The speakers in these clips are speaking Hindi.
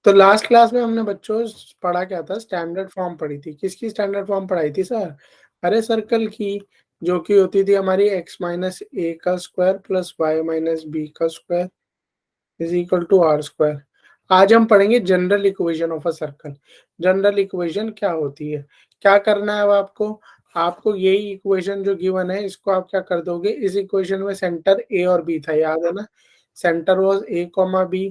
तो लास्ट क्लास में हमने बच्चों पढ़ा क्या था, स्टैंडर्ड फॉर्म पढ़ी थी। किसकी स्टैंडर्ड फॉर्म पढ़ाई थी सर? अरे सर्कल की, जो कि होती थी हमारी x माइनस ए का square plus y minus b का square is equal to r square. आज हम पढ़ेंगे general equation of a circle. General equation क्या होती है, क्या करना है अब आपको। आपको यही इक्वेशन जो गिवन है, इसको आप क्या कर दोगे, इस इक्वेशन में सेंटर ए और बी था, याद है ना। Centre was a comma b,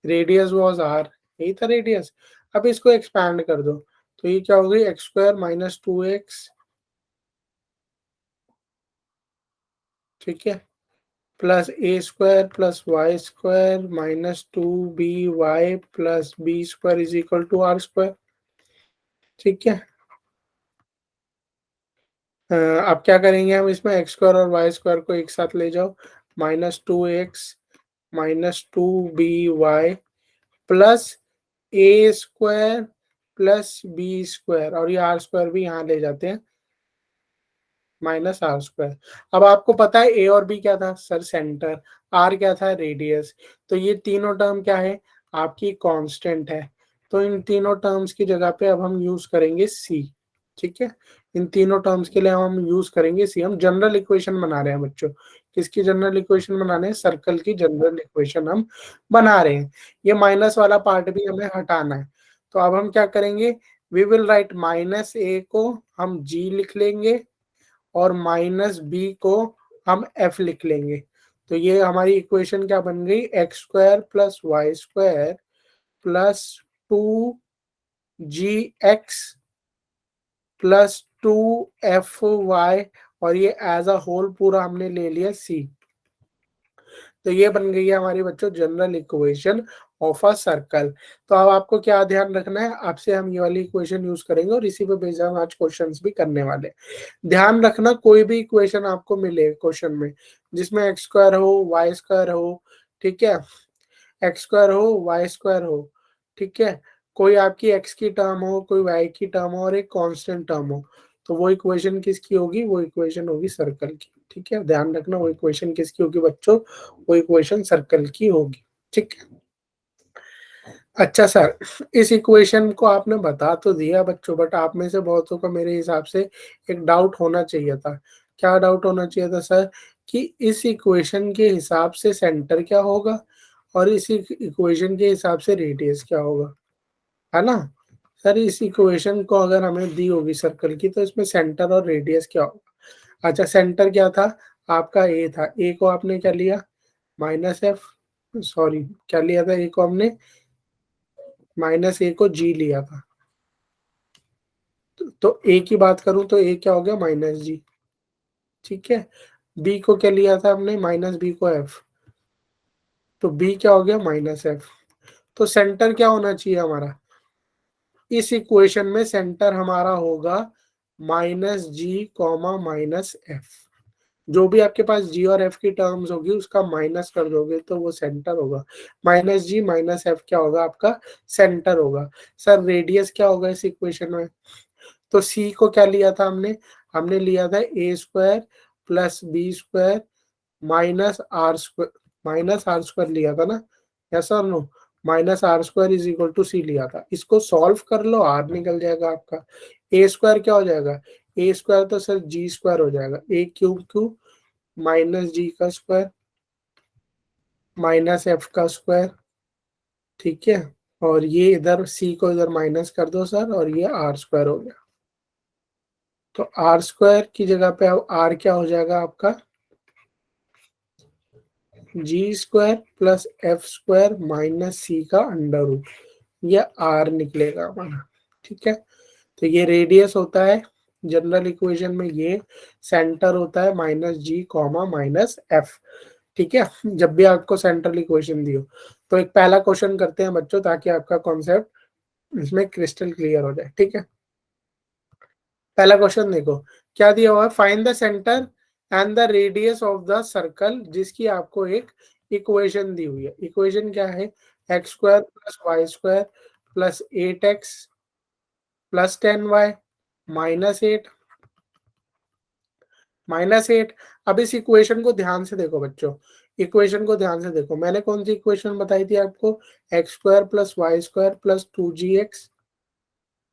radius was r, यही था रेडियस। अब इसको एक्सपैंड कर दो, तो ये क्या हो गई, x square minus two x, ठीक है, plus a square plus y square minus two b y plus b square is equal to r square, ठीक है। अब क्या करेंगे हम, इसमें एक्स स्क्वायर और वाई स्क्वायर को एक साथ ले जाओ, minus two x minus two b y plus a square plus b square, और ये आर स्क्वायर भी यहाँ ले जाते हैं, माइनस आर स्क्वायर। अब आपको पता है ए और बी क्या था सर, सेंटर, आर क्या था, रेडियस। तो ये तीनों टर्म क्या है, आपकी कांस्टेंट है। तो इन तीनों टर्म्स की जगह पे अब हम यूज करेंगे सी, ठीक है। इन तीनों टर्म्स के लिए हम यूज करेंगे सी। हम जनरल इक्वेशन बना रहे हैं बच्चों। किसकी जनरल इक्वेशन बना रहे हैं, सर्कल की जनरल इक्वेशन हम बना रहे हैं। ये माइनस वाला पार्ट भी हमें हटाना है। तो अब हम क्या करेंगे, वी विल राइट माइनस ए को हम जी लिख लेंगे और माइनस बी को हम एफ लिख लेंगे। तो ये हमारी इक्वेशन क्या बन गई, x square plus y square plus two g x plus two f y, और ये एज अ होल पूरा हमने ले लिया सी। तो ये बन गई है हमारी बच्चों general equation of a circle. तो अब आपको क्या ध्यान रखना है, आपसे हम ये वाली इक्वेशन यूज करेंगे और इसी पे बेस्ड हम आज क्वेश्चंस भी करने वाले हैं। ध्यान रखना, कोई भी इक्वेशन आपको मिले क्वेश्चन में जिसमें एक्स स्क्वायर हो वाई स्क्वायर हो, ठीक है, एक्स स्क्वायर हो वाई स्क्वायर हो, ठीक है, कोई आपकी एक्स की टर्म हो कोई वाई की टर्म हो और एक कांस्टेंट टर्म हो, तो वो इक्वेशन किसकी होगी, वो इक्वेशन होगी सर्कल की, ठीक है। ध्यान रखना, वो इक्वेशन किसकी होगी बच्चों, वो इक्वेशन सर्कल की होगी, ठीक है। अच्छा सर, इस इक्वेशन को आपने बता तो दिया बच्चों, बट आप में से बहुतों को मेरे हिसाब से एक डाउट होना चाहिए था। क्या डाउट होना चाहिए था सर, कि इस इक्वेशन के हिसाब से सेंटर क्या होगा और इस इक्वेशन के हिसाब से रेडियस क्या होगा, है ना। सर इस इक्वेशन को अगर हमें दी होगी सर्कल की, तो इसमें सेंटर और रेडियस क्या होगा। अच्छा, सेंटर क्या था आपका, ए था, ए को आपने क्या लिया, माइनस एफ, सॉरी क्या लिया था, ए को हमने माइनस ए को जी लिया था। तो ए की बात करूं तो ए क्या हो गया, माइनस जी, ठीक है। बी को क्या लिया था हमने, माइनस बी को एफ, तो बी क्या हो गया, माइनस एफ। तो सेंटर क्या होना चाहिए हमारा, इस इक्वेशन में सेंटर हमारा होगा माइनस जी कॉमा माइनस एफ। जो भी आपके पास जी और एफ की टर्म्स होगी उसका माइनस कर दोगे तो वो सेंटर होगा। माइनस जी माइनस एफ क्या होगा, आपका सेंटर होगा। सर रेडियस क्या होगा इस इक्वेशन में, तो सी को क्या लिया था हमने, हमने लिया था a square plus b square minus r square लिया था ना, यस और no, minus r square is equal to c लिया था। इसको सॉल्व कर लो, आर निकल जाएगा आपका। ए स्क्वायर क्या हो जाएगा, ए स्क्वायर तो सर जी स्क्वायर हो जाएगा, ए क्यूब क्यूब माइनस जी का स्क्वायर माइनस एफ का स्क्वायर, ठीक है। और ये इधर सी को इधर माइनस कर दो सर, और ये आर स्क्वायर हो गया। तो आर स्क्वायर की जगह पे अब आर क्या हो जाएगा आपका, g square plus f square minus c का अंडर रूट, ये आर निकलेगा हमारा, ठीक है। तो ये रेडियस होता है जनरल इक्वेशन में, ये सेंटर होता है माइनस जी कॉमा माइनस एफ, ठीक है। जब भी आपको सेंट्रल इक्वेशन दी हो, तो एक पहला क्वेश्चन करते हैं बच्चों, ताकि आपका कॉन्सेप्ट इसमें क्रिस्टल क्लियर हो जाए, ठीक है। पहला क्वेश्चन देखो, क्या दिया हुआ है, find the centre and the radius of the circle, जिसकी आपको एक इक्वेशन दी हुई है। इक्वेशन क्या है, x square plus y square plus eight x plus ten y minus eight -8। अब इस इक्वेशन को ध्यान से देखो बच्चों, इक्वेशन को ध्यान से देखो, मैंने कौन सी इक्वेशन बताई थी आपको, x² + y² + 2gx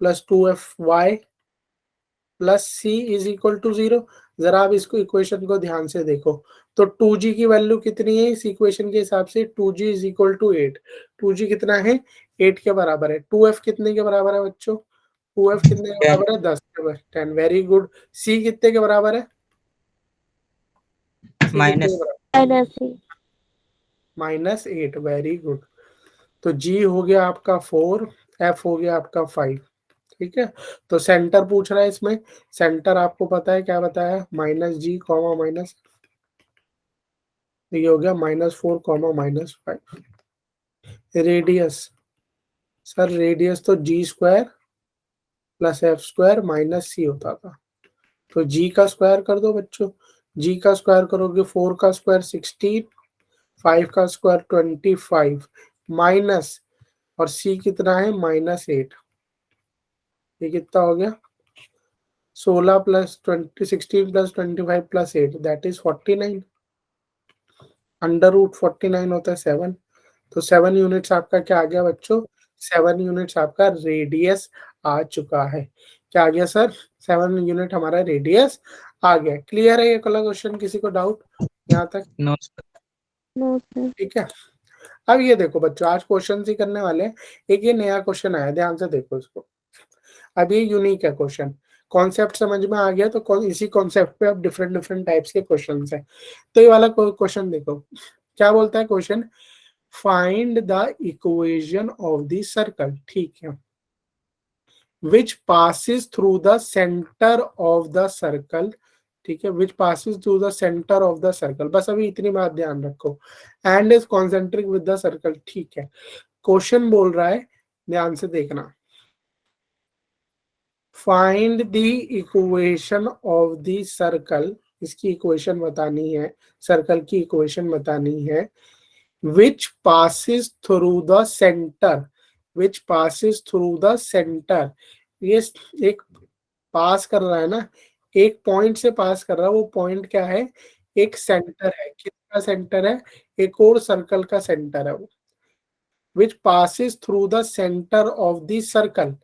+ 2fy + c = 0। जरा आप इसको इक्वेशन को ध्यान से देखो, तो 2g की वैल्यू कितनी है इस इक्वेशन के हिसाब से, 2g = 8। 2g कितना है, 8 के बराबर है। 2f कितने के बराबर है बच्चों, 2f कितने के बराबर है, 10 के बराबर, 10। Very good. c कितने के बराबर है, c कितने के बराबर, -8। Very good. तो g हो गया आपका 4, f हो गया आपका 5। ठीक है, तो सेंटर पूछ रहा है इसमें, सेंटर आपको पता है क्या बताया, -g, माइनस, ये हो गया -4, -5। रेडियस, सर रेडियस तो g² + f² - c होता था, तो g का स्क्वायर कर दो बच्चों। g का स्क्वायर करोगे 4 का स्क्वायर 16, 5 का स्क्वायर 25 माइनस, और c कितना है, -8। ये कितना हो गया, 16 + 20, 16 + 25 + 8 दैट इज 49। √49 होता है 7। तो 7 यूनिट्स आपका क्या आ गया बच्चों, 7 यूनिट्स आपका रेडियस आ चुका है। क्या आ गया सर, 7 यूनिट हमारा रेडियस आ गया। क्लियर है ये वाला क्वेश्चन, किसी को डाउट यहाँ तक, नो ठीक है। अब ये देखो बच्चों, आज क्वेश्चन ही करने वाले हैं। एक ये नया क्वेश्चन आया, ध्यान से देखो इसको। अब ये यूनिक है क्वेश्चन, कॉन्सेप्ट समझ में आ गया तो इसी कॉन्सेप्ट पे अब डिफरेंट डिफरेंट टाइप्स के क्वेश्चंस हैं। तो ये वाला क्वेश्चन देखो, क्या बोलता है question, find the equation of the circle, ठीक है, विच passes through the centre of the circle, ठीक है, विच passes through the centre of the circle. बस अभी इतनी बात ध्यान रखो, and is concentric with the circle, ठीक है। क्वेश्चन बोल रहा है, ध्यान से देखना, find the equation of the circle, इसकी इक्वेशन बतानी है, सर्कल की इक्वेशन बतानी है, which passes through the center, which passes through the center। ये एक पास कर रहा है ना, एक पॉइंट से पास कर रहा है, वो पॉइंट क्या है, एक सेंटर है, किसका सेंटर है, एक और सर्कल का सेंटर है वो, which passes through the center of the circle।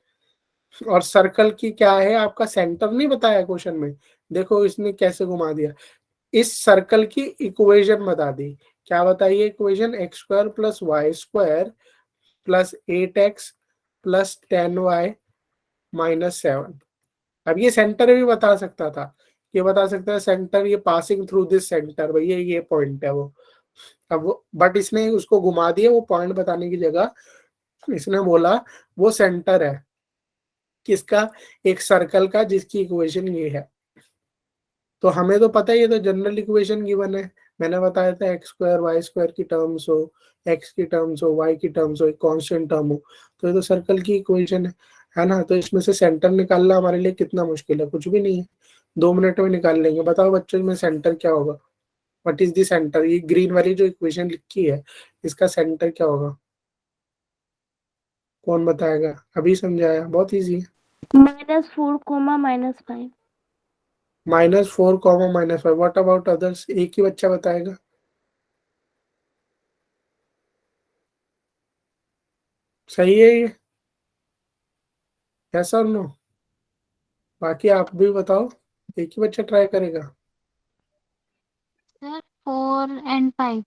और सर्कल की क्या है, आपका सेंटर नहीं बताया क्वेश्चन में, देखो इसने कैसे घुमा दिया, इस सर्कल की इक्वेशन बता दी। क्या बताइए equation, x² + y² + 8x + 10y - 7। अब ये सेंटर भी बता सकता था, ये बता सकता है सेंटर, ये पासिंग थ्रू दिस सेंटर, भैया ये पॉइंट है वो। अब वो, बट इसने उसको घुमा दिया, वो पॉइंट बताने की जगह इसने बोला वो सेंटर है, किसका, एक सर्कल का, जिसकी इक्वेशन ये है। तो हमें तो पता ही है, तो जनरल इक्वेशन गिवन है, मैंने बताया था x² y² की टर्म्स हो, x की टर्म्स हो, y की टर्म्स हो, एक कांस्टेंट टर्म हो, तो ये तो सर्कल की इक्वेशन है ना। तो इसमें से सेंटर निकालना हमारे लिए कितना मुश्किल है, कुछ भी नहीं है, 2 मिनट में निकाल लेंगे। बताओ बच्चों, में सेंटर क्या होगा, व्हाट इज द सेंटर, ये ग्रीन वाली जो इक्वेशन लिखी है, इसका सेंटर क्या होगा, कौन बताएगा, अभी समझाया, बहुत ईजी है। -4, -5। -4, -5। व्हाट अबाउट अदर्स, एक ही बच्चा बताएगा, सही है ये, यस और नो, बाकी आप भी बताओ, एक ही बच्चा ट्राई करेगा। सर 4 और 5।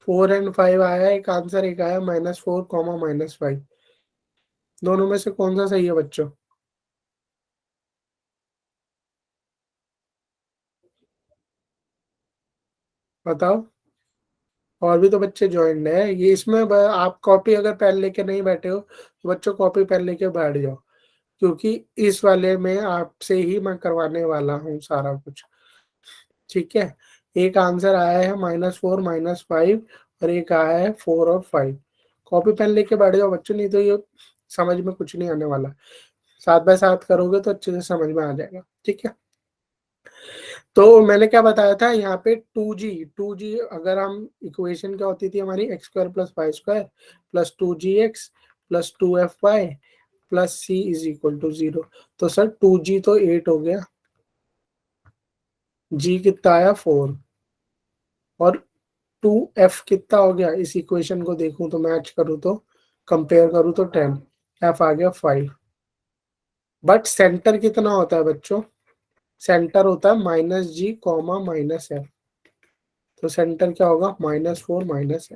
4 और 5 आया, एक आंसर एक आया -4, -5। दोनों में से कौन सा सही है बच्चों, बताओ। और भी तो बच्चे ज्वाइन है ये, इसमें आप कॉपी अगर पेन लेके नहीं बैठे हो तो बच्चों कॉपी पेन लेके बैठ जाओ, क्योंकि इस वाले में आपसे ही मैं करवाने वाला हूँ सारा कुछ, ठीक है। एक आंसर आया है -4, -5, और एक आया है 4 और 5। कॉपी पेन लेके बैठ जाओ बच्चों, नहीं तो ये समझ में कुछ नहीं आने वाला, साथ बाय साथ करोगे तो अच्छे से समझ में आ जाएगा, ठीक है। तो मैंने क्या बताया था यहाँ पे, 2g अगर हम इक्वेशन क्या होती थी हमारी, x² + y² + 2gx + 2fy + c = 0। तो सर 2g तो 8 हो गया, जी कितना आया 4 और 2f कितना हो गया, इस इक्वेशन को देखूं तो मैच करूं तो कंपेयर करूं तो 10, f आ गया 5। बट सेंटर कितना होता है बच्चों, सेंटर होता है -g, -f। तो सेंटर क्या होगा -4 -f।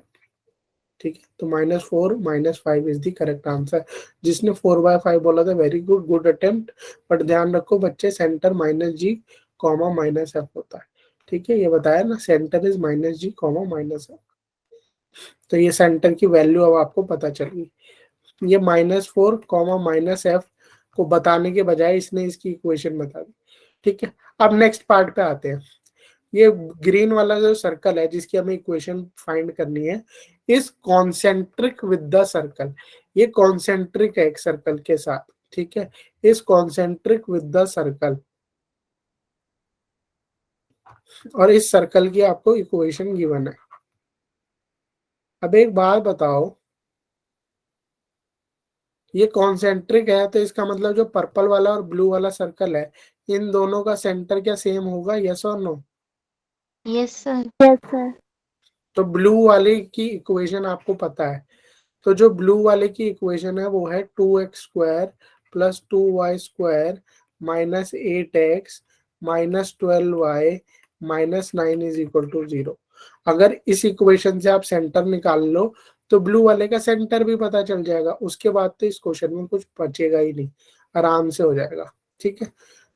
ठीक है, तो -4 -5 इज द करेक्ट आंसर। जिसने 4/5 बोला था very good, good attempt. But ध्यान रखो बच्चे, सेंटर -g, -f होता है। ठीक है, ये बताया ना, सेंटर इज -g, -f। तो ये सेंटर की वैल्यू अब आपको पता चलेगी। ये -4, -f को बताने के बजाय इसने इसकी इक्वेशन बता दी। ठीक है, अब नेक्स्ट पार्ट पे आते हैं। ये ग्रीन वाला जो सर्कल है जिसकी हमें इक्वेशन फाइंड करनी है, इस कॉन्सेंट्रिक विद द सर्कल। ये कॉन्सेंट्रिक है एक सर्कल के साथ। ठीक है, इस कॉन्सेंट्रिक विद द सर्कल, और इस सर्कल की आपको इक्वेशन गिवन है। अब एक बात बताओ, ये कॉन्सेंट्रिक है तो इसका मतलब जो पर्पल वाला और ब्लू वाला सर्कल है, इन दोनों का सेंटर क्या सेम होगा, यस और नो? Yes sir. तो ब्लू वाले की इक्वेशन आपको पता है। तो जो ब्लू वाले की इक्वेशन है वो है 2x² + 2y² -8x -12y -9 = 0। अगर इस इक्वेशन से आप सेंटर निकाल लो तो ब्लू वाले का सेंटर भी पता चल जाएगा, उसके बाद तो इस क्वेश्चन में कुछ बचेगा ही नहीं, आराम से हो जाएगा। ठीक है,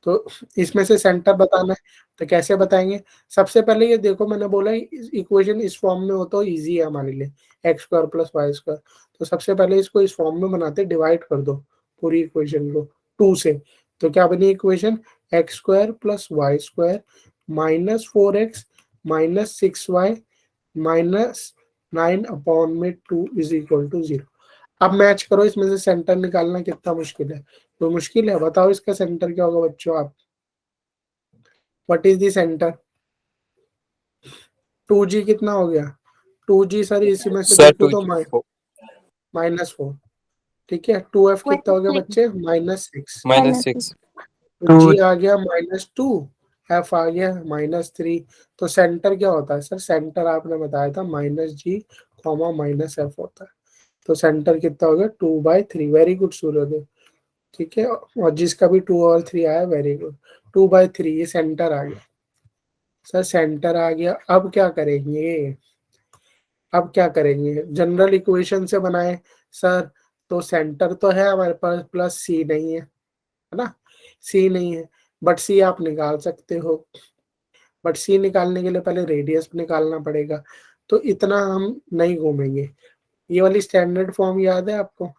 तो इसमें से सेंटर बताना है, तो कैसे बताएंगे? सबसे पहले ये देखो, मैंने बोला इक्वेशन इस फॉर्म में हो तो इजी है हमारे लिए, x² + y²। तो सबसे पहले इसको इस फॉर्म में बनाते, डिवाइड कर दो पूरी इक्वेशन को 2 से। तो क्या बनी equation, x² + y² -4x -6y -9/2 = 0। अब मैच करो, इसमें से सेंटर निकालना कितना मुश्किल है? तो मुश्किल है, बताओ इसका सेंटर क्या होगा बच्चों आप? What is the centre? 2g कितना हो गया? 2g सर इसी में से सर देखो तो 2 -4। ठीक है, 2f कितना हो गया बच्चे, -6। -6 तो g आ गया -2, f आ गया -3। तो सेंटर क्या होता है सर? सेंटर आपने बताया था -g, -f होता है। तो सेंटर कितना हो गया, 2/3। वेरी गुड सूर्योदय। ठीक है, और जिसका भी 2 और 3 आया वेरी गुड, 2/3 ये सेंटर आ गया। सर सेंटर आ गया, अब क्या करेंगे? अब क्या करेंगे, जनरल इक्वेशन से बनाए सर। तो सेंटर तो है हमारे पास, प्लस सी नहीं है ना, सी नहीं है, बट सी आप निकाल सकते हो। बट सी निकालने के लिए पहले रेडियस निकालना पड़ेगा, तो इतना हम नहीं घूमेंगे। ये वाली स्टैंडर्ड फॉर्म याद है आपको?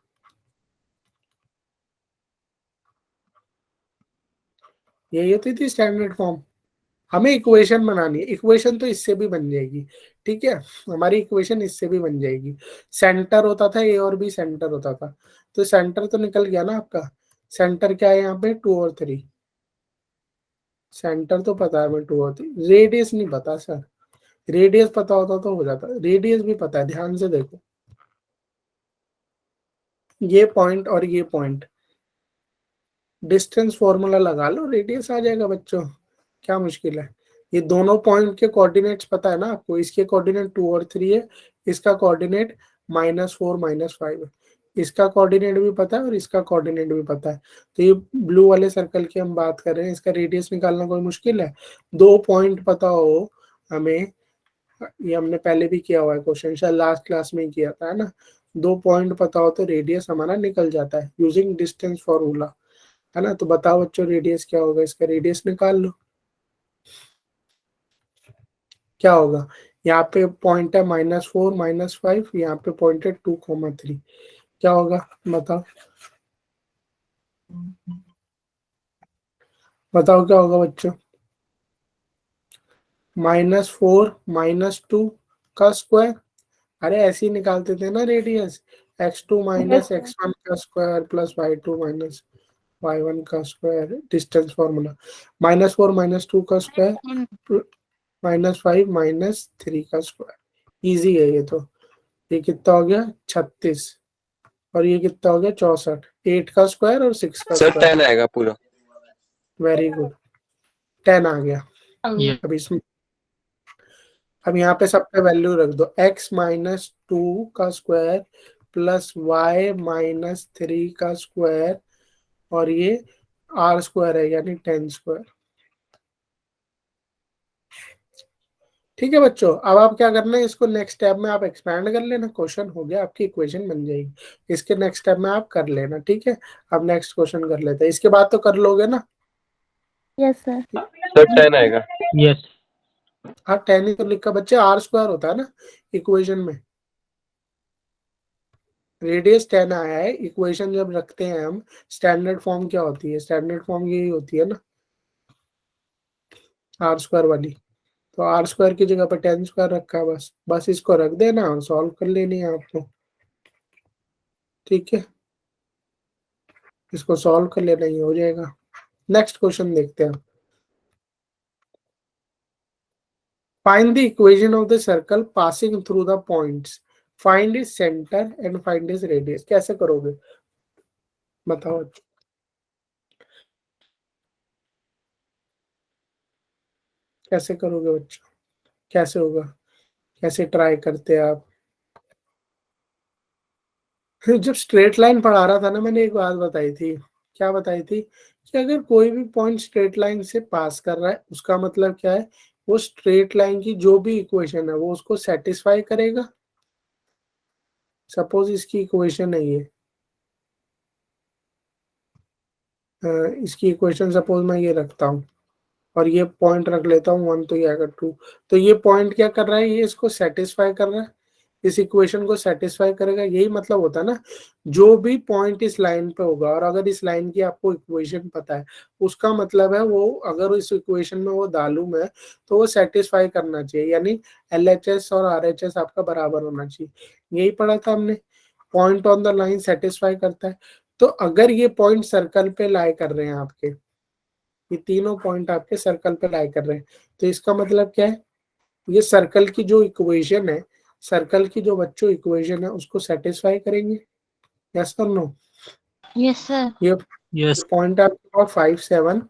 यही होती थी स्टैंडर्ड फॉर्म। हमें इक्वेशन बनानी है, इक्वेशन तो इससे भी बन जाएगी। ठीक है, हमारी इक्वेशन इससे भी बन जाएगी। सेंटर होता था, ए और बी सेंटर होता था, तो सेंटर तो निकल गया ना आपका। सेंटर क्या है यहाँ पे, 2 और 3। सेंटर तो पता है, मैं 2 और 3, रेडियस नहीं पता सर। रेडियस पता होता तो हो जाता, रेडियस भी पता है, ध्यान से देखो। ये पॉइंट और ये पॉइंट, डिस्टेंस फॉर्मूला लगा लो, रेडियस आ जाएगा बच्चों, क्या मुश्किल है? ये दोनों पॉइंट के कोऑर्डिनेट्स पता है ना आपको, इसके कोऑर्डिनेट 2 और 3 है, इसका कोऑर्डिनेट -4 -5 है। इसका कोऑर्डिनेट भी पता है और इसका कोऑर्डिनेट भी पता है। तो ये ब्लू वाले सर्कल की हम बात कर रहे हैं, इसका रेडियस निकालना कोई मुश्किल है? 2 पॉइंट पता हो हमें, ये हमने पहले भी किया हुआ है क्वेश्चन, शायद लास्ट क्लास में ही किया था, है ना। 2 पॉइंट पता हो तो रेडियस हमारा निकल जाता है यूजिंग डिस्टेंस फॉर्मूला, है ना। तो बताओ बच्चों रेडियस क्या होगा, इसका रेडियस निकाल लो। क्या होगा, यहाँ पे पॉइंट है -4 -5, यहाँ पे पॉइंट है 2, 3। क्या होगा बताओ, बताओ क्या होगा बच्चों? -4 -2 का स्क्वायर। अरे ऐसे ही निकालते थे ना रेडियस, x2 -x1 का स्क्वायर प्लस y2 -y1 का स्क्वायर, डिस्टेंस फॉर्मूला। -4 -2 का स्क्वायर, -5 -3 का स्क्वायर। इजी है ये तो। ये कितना हो गया, 36, और ये कितना हो गया, 64। 8 का स्क्वायर और 6 का सर स्क्वायर। 10 आएगा पूरा। वेरी गुड, 10 आ गया। अब इसमें अब यहाँ पे सब पे वैल्यू रख दो, x माइनस 2 का स्क्वायर प्लस y माइनस 3 का स्क्वायर और ये r स्क्वायर है यानी 10 स्क्वायर। ठीक है बच्चों, अब आप क्या करना है, इसको नेक्स्ट स्टेप में आप एक्सपैंड कर लेना, क्वेश्चन हो गया, आपकी इक्वेशन बन जाएगी। इसके नेक्स्ट स्टेप में आप कर लेना। ठीक है, अब नेक्स्ट क्वेश्चन कर लेते हैं, इसके बाद तो कर लोगे ना? Yes sir. सर 10 आएगा। यस। हाँ 10 ही तो लिखा बच्चे, r स्क्वायर होता है ना इक्वेशन में, रेडियस 10 आया है। इक्वेशन जब रखते हैं हम, स्टैंडर्ड फॉर्म क्या होती है? स्टैंडर्ड फॉर्म यही होती है ना, r स्क्वायर वाली। तो r स्क्वायर की जगह पर 10 स्क्वायर रखा है, बस बस इसको रख देना और सॉल्व कर लेनी है आपको। ठीक है, इसको सॉल्व कर लेना ही हो जाएगा। नेक्स्ट क्वेश्चन देखते हैं। Find the equation of the circle passing through the points, find is centre and find is radius. कैसे करोगे बताओ? कैसे करोगे बच्चों? कैसे होगा? कैसे ट्राई करते हैं आप? जब स्ट्रेट लाइन पढ़ा रहा था ना, मैंने एक बात बताई थी। क्या बताई थी? कि अगर कोई भी पॉइंट स्ट्रेट लाइन से पास कर रहा है, उसका मतलब क्या है? वो स्ट्रेट लाइन की जो भी इक्वेशन है वो उसको सेटिस्फाई करेगा। सपोज इसकी इक्वेशन है ये, इसकी इक्वेशन सपोज मैं ये रखता हूँ और ये पॉइंट रख लेता हूँ 1, तो ये आएगा 2। तो ये पॉइंट क्या कर रहा है? ये इसको सेटिस्फाई कर रहा है, इस इक्वेशन को सेटिस्फाई करेगा। यही मतलब होता है ना, जो भी पॉइंट इस लाइन पे होगा और अगर इस लाइन की आपको इक्वेशन पता है, उसका मतलब है वो अगर इस इक्वेशन में वो दालूम है तो वो सेटिस्फाई करना चाहिए, यानी LHS और RHS आपका बराबर होना चाहिए। यही पढ़ा था हमने, point on the line satisfy करता है। तो अगर ये पॉइंट सर्कल पे लाई कर रहे हैं आपके, ये तीनों पॉइंट आपके सर्कल पे लाई कर रहे हैं, तो इसका मतलब क्या है? ये सर्कल की जो इक्वेशन है, सर्कल की जो बच्चों इक्वेशन है उसको सेटिस्फाई करेंगे। यस और नो? Yes sir. ये यस। पॉइंट आपके पास 5 7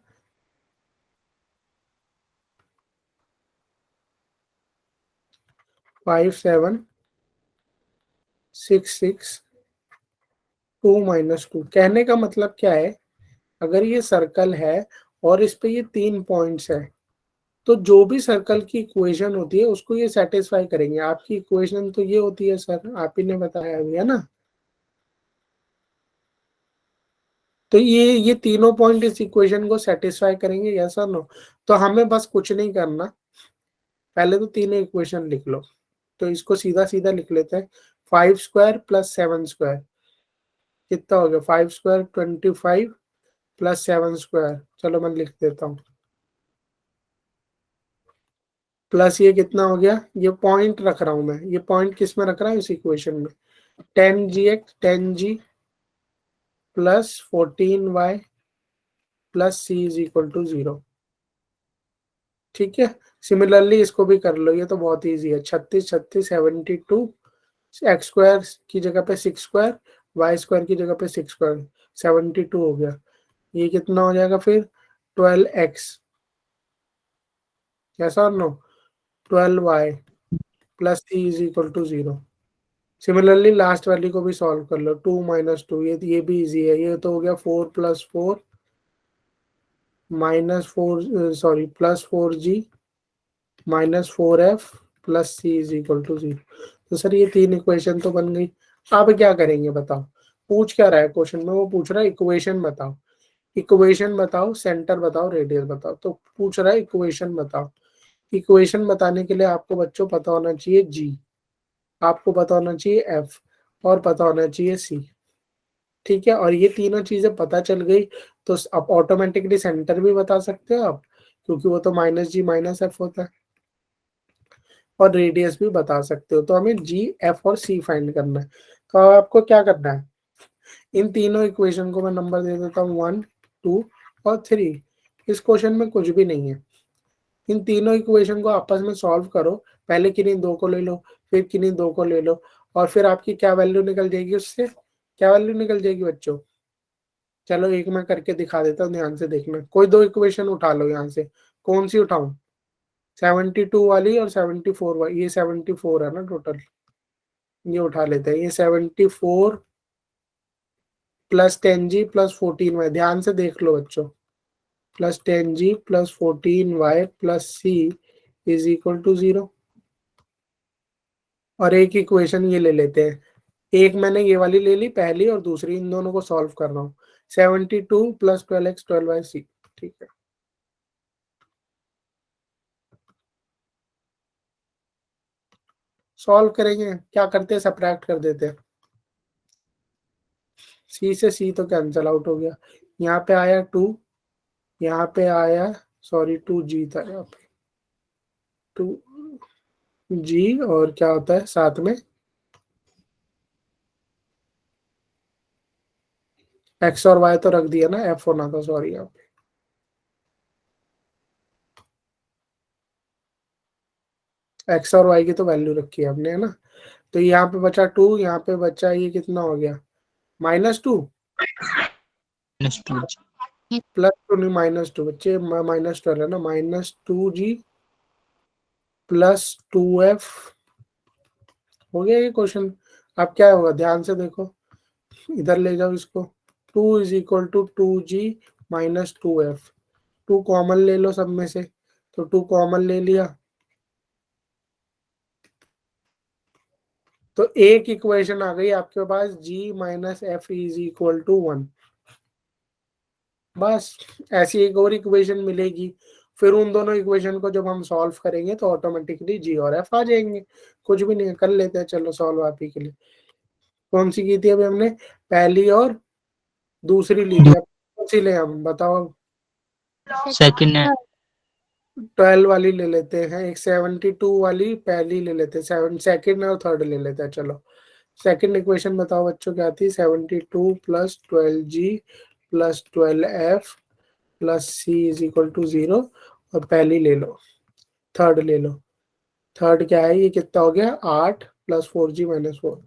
5 7 6 6 2 माइनस 2। कहने का मतलब क्या है? अगर ये सर्कल है और इस पे ये 3 पॉइंट्स है, तो जो भी सर्कल की इक्वेशन होती है उसको ये सेटिस्फाई करेंगे। आपकी इक्वेशन तो ये होती है सर, आप ही ने बताया अभी, है ना? तो ये तीनों पॉइंट इस इक्वेशन को सेटिस्फाई करेंगे। यस और नो? तो हमें बस कुछ नहीं करना, पहले तो तीनों इक्वेशन लिख लो। तो इसको सीधा सीधा लिख लेते हैं, 5 स्क्वायर प्लस 7 स्क्वायर कितना हो गया? 5 स्क्वायर 25 प्लस 7 स्क्वायर, चलो मैं लिख देता हूँ, प्लस ये कितना हो गया? ये पॉइंट रख रहा हूं मैं, ये पॉइंट किस में रख रहा हूँ? इस इक्वेशन में। 10g plus 14y plus c is equal to 0। ठीक है, सिमिलरली इसको भी कर लो, ये तो बहुत इजी है। 36 36 72, एक्स स्क्वायर की जगह पे 6 स्क्वायर, वाई स्क्वायर की जगह पे 6 स्क्वायर, 72 हो गया। ये कितना हो जाएगा फिर? 12x, ऐसा और no? 12y plus c is equal to 0। Similarly last वाली को भी सॉल्व कर लो, 2 माइनस 2, ये भी इजी है। ये तो हो गया 4 plus 4 minus 4, sorry plus 4g minus 4f plus c is equal to 0। तो सर ये तीन इक्वेशन तो बन गई। अब क्या करेंगे बताओ? पूछ क्या रहा है क्वेश्चन में? वो पूछ रहा है इक्वेशन बताओ, इक्वेशन बताओ, सेंटर बताओ, रेडियस बताओ। तो पूछ रहा है इक्वेशन बताओ। इक्वेशन बताने के लिए आपको बच्चों पता होना चाहिए g, आपको पता होना चाहिए f और पता होना चाहिए c। ठीक है, और ये तीनों चीजें पता चल गई तो अब ऑटोमेटिकली सेंटर भी बता सकते हो आप, क्योंकि वो तो माइनस जी माइनस एफ होता है, और रेडियस भी बता सकते हो। तो हमें जी, एफ और सी फाइंड करना है। तो अब आपको क्या करना है? इन तीनों इक्वेशन को मैं नंबर दे देता हूँ 1 2 और 3। इस क्वेश्चन में कुछ भी नहीं है। इन तीनों इक्वेशन को आपस में सॉल्व करो, पहले किन्हीं दो को ले लो, फिर किन्हीं दो को ले लो, और फिर आपकी क्या वैल्यू निकल जाएगी? उससे क्या वैल्यू निकल जाएगी बच्चों? चलो एक मैं करके दिखा देता हूँ, ध्यान से देखना। कोई दो इक्वेशन उठा लो यहाँ से, कौन सी उठाऊं? 72 वाली और 74 वाली, ये 74 है ना टोटल, ये उठा लेते हैं। ये 74 प्लस 10G प्लस 14Y, ध्यान से देख लो बच्चों, plus 10G plus 14Y plus C is equal to 0। और एक इक्वेशन ये ले लेते हैं, एक मैंने ये वाली ले ली पहली और दूसरी, इन दोनों को सॉल्व कर रहा हूँ। 72 प्लस 12x 12y, ठीक है। सॉल्व करेंगे, क्या करते हैं, सब्ट्रैक्ट कर देते हैं। सी से सी तो कैंसल आउट हो गया, यहाँ पे आया 2, यहाँ पे आया, सॉरी 2G था यहाँ पे, 2G, और क्या होता है साथ में x और y तो रख दिया ना, f होना था, सॉरी यहाँ पे x और y की तो वैल्यू रखी है हमने, है ना। तो यहाँ पे बचा 2, यहाँ पे बचा, ये कितना हो गया, -2 प्लस 2 नहीं, -2 बच्चे, -12 है ना, -2G प्लस 2F हो गया ये क्वेश्चन। अब क्या होगा, ध्यान से देखो, इधर ले जाओ इसको, 2 is equal to 2G minus 2F, 2 common ले लो सब में से, तो 2 कॉमन ले लिया, तो एक इक्वेशन आ गई आपके पास, G minus F is equal to 1। बस ऐसी एक और इक्वेशन मिलेगी, फिर उन दोनों इक्वेशन को जब हम सॉल्व करेंगे तो ऑटोमेटिकली G और F आ जाएंगे। कुछ भी नहीं कर लेते हैं, चलो सॉल्व आप ही के लिए। कौन सी की थी अभी हमने, पहली और दूसरी ली थी, अब कौन सी ले हम बताओ। सेकंड है 12 वाली ले लेते हैं, एक 72 वाली पहली ले लेते हैं, सेकंड और थर्ड ले लेते हैं। चलो सेकंड इक्वेशन बताओ बच्चों, क्या थी, 72 plus 12G plus 12F plus C is equal to 0, और पहली ले लो, थर्ड ले लो। थर्ड क्या है, ये कितना हो गया, 8 plus 4G minus 4,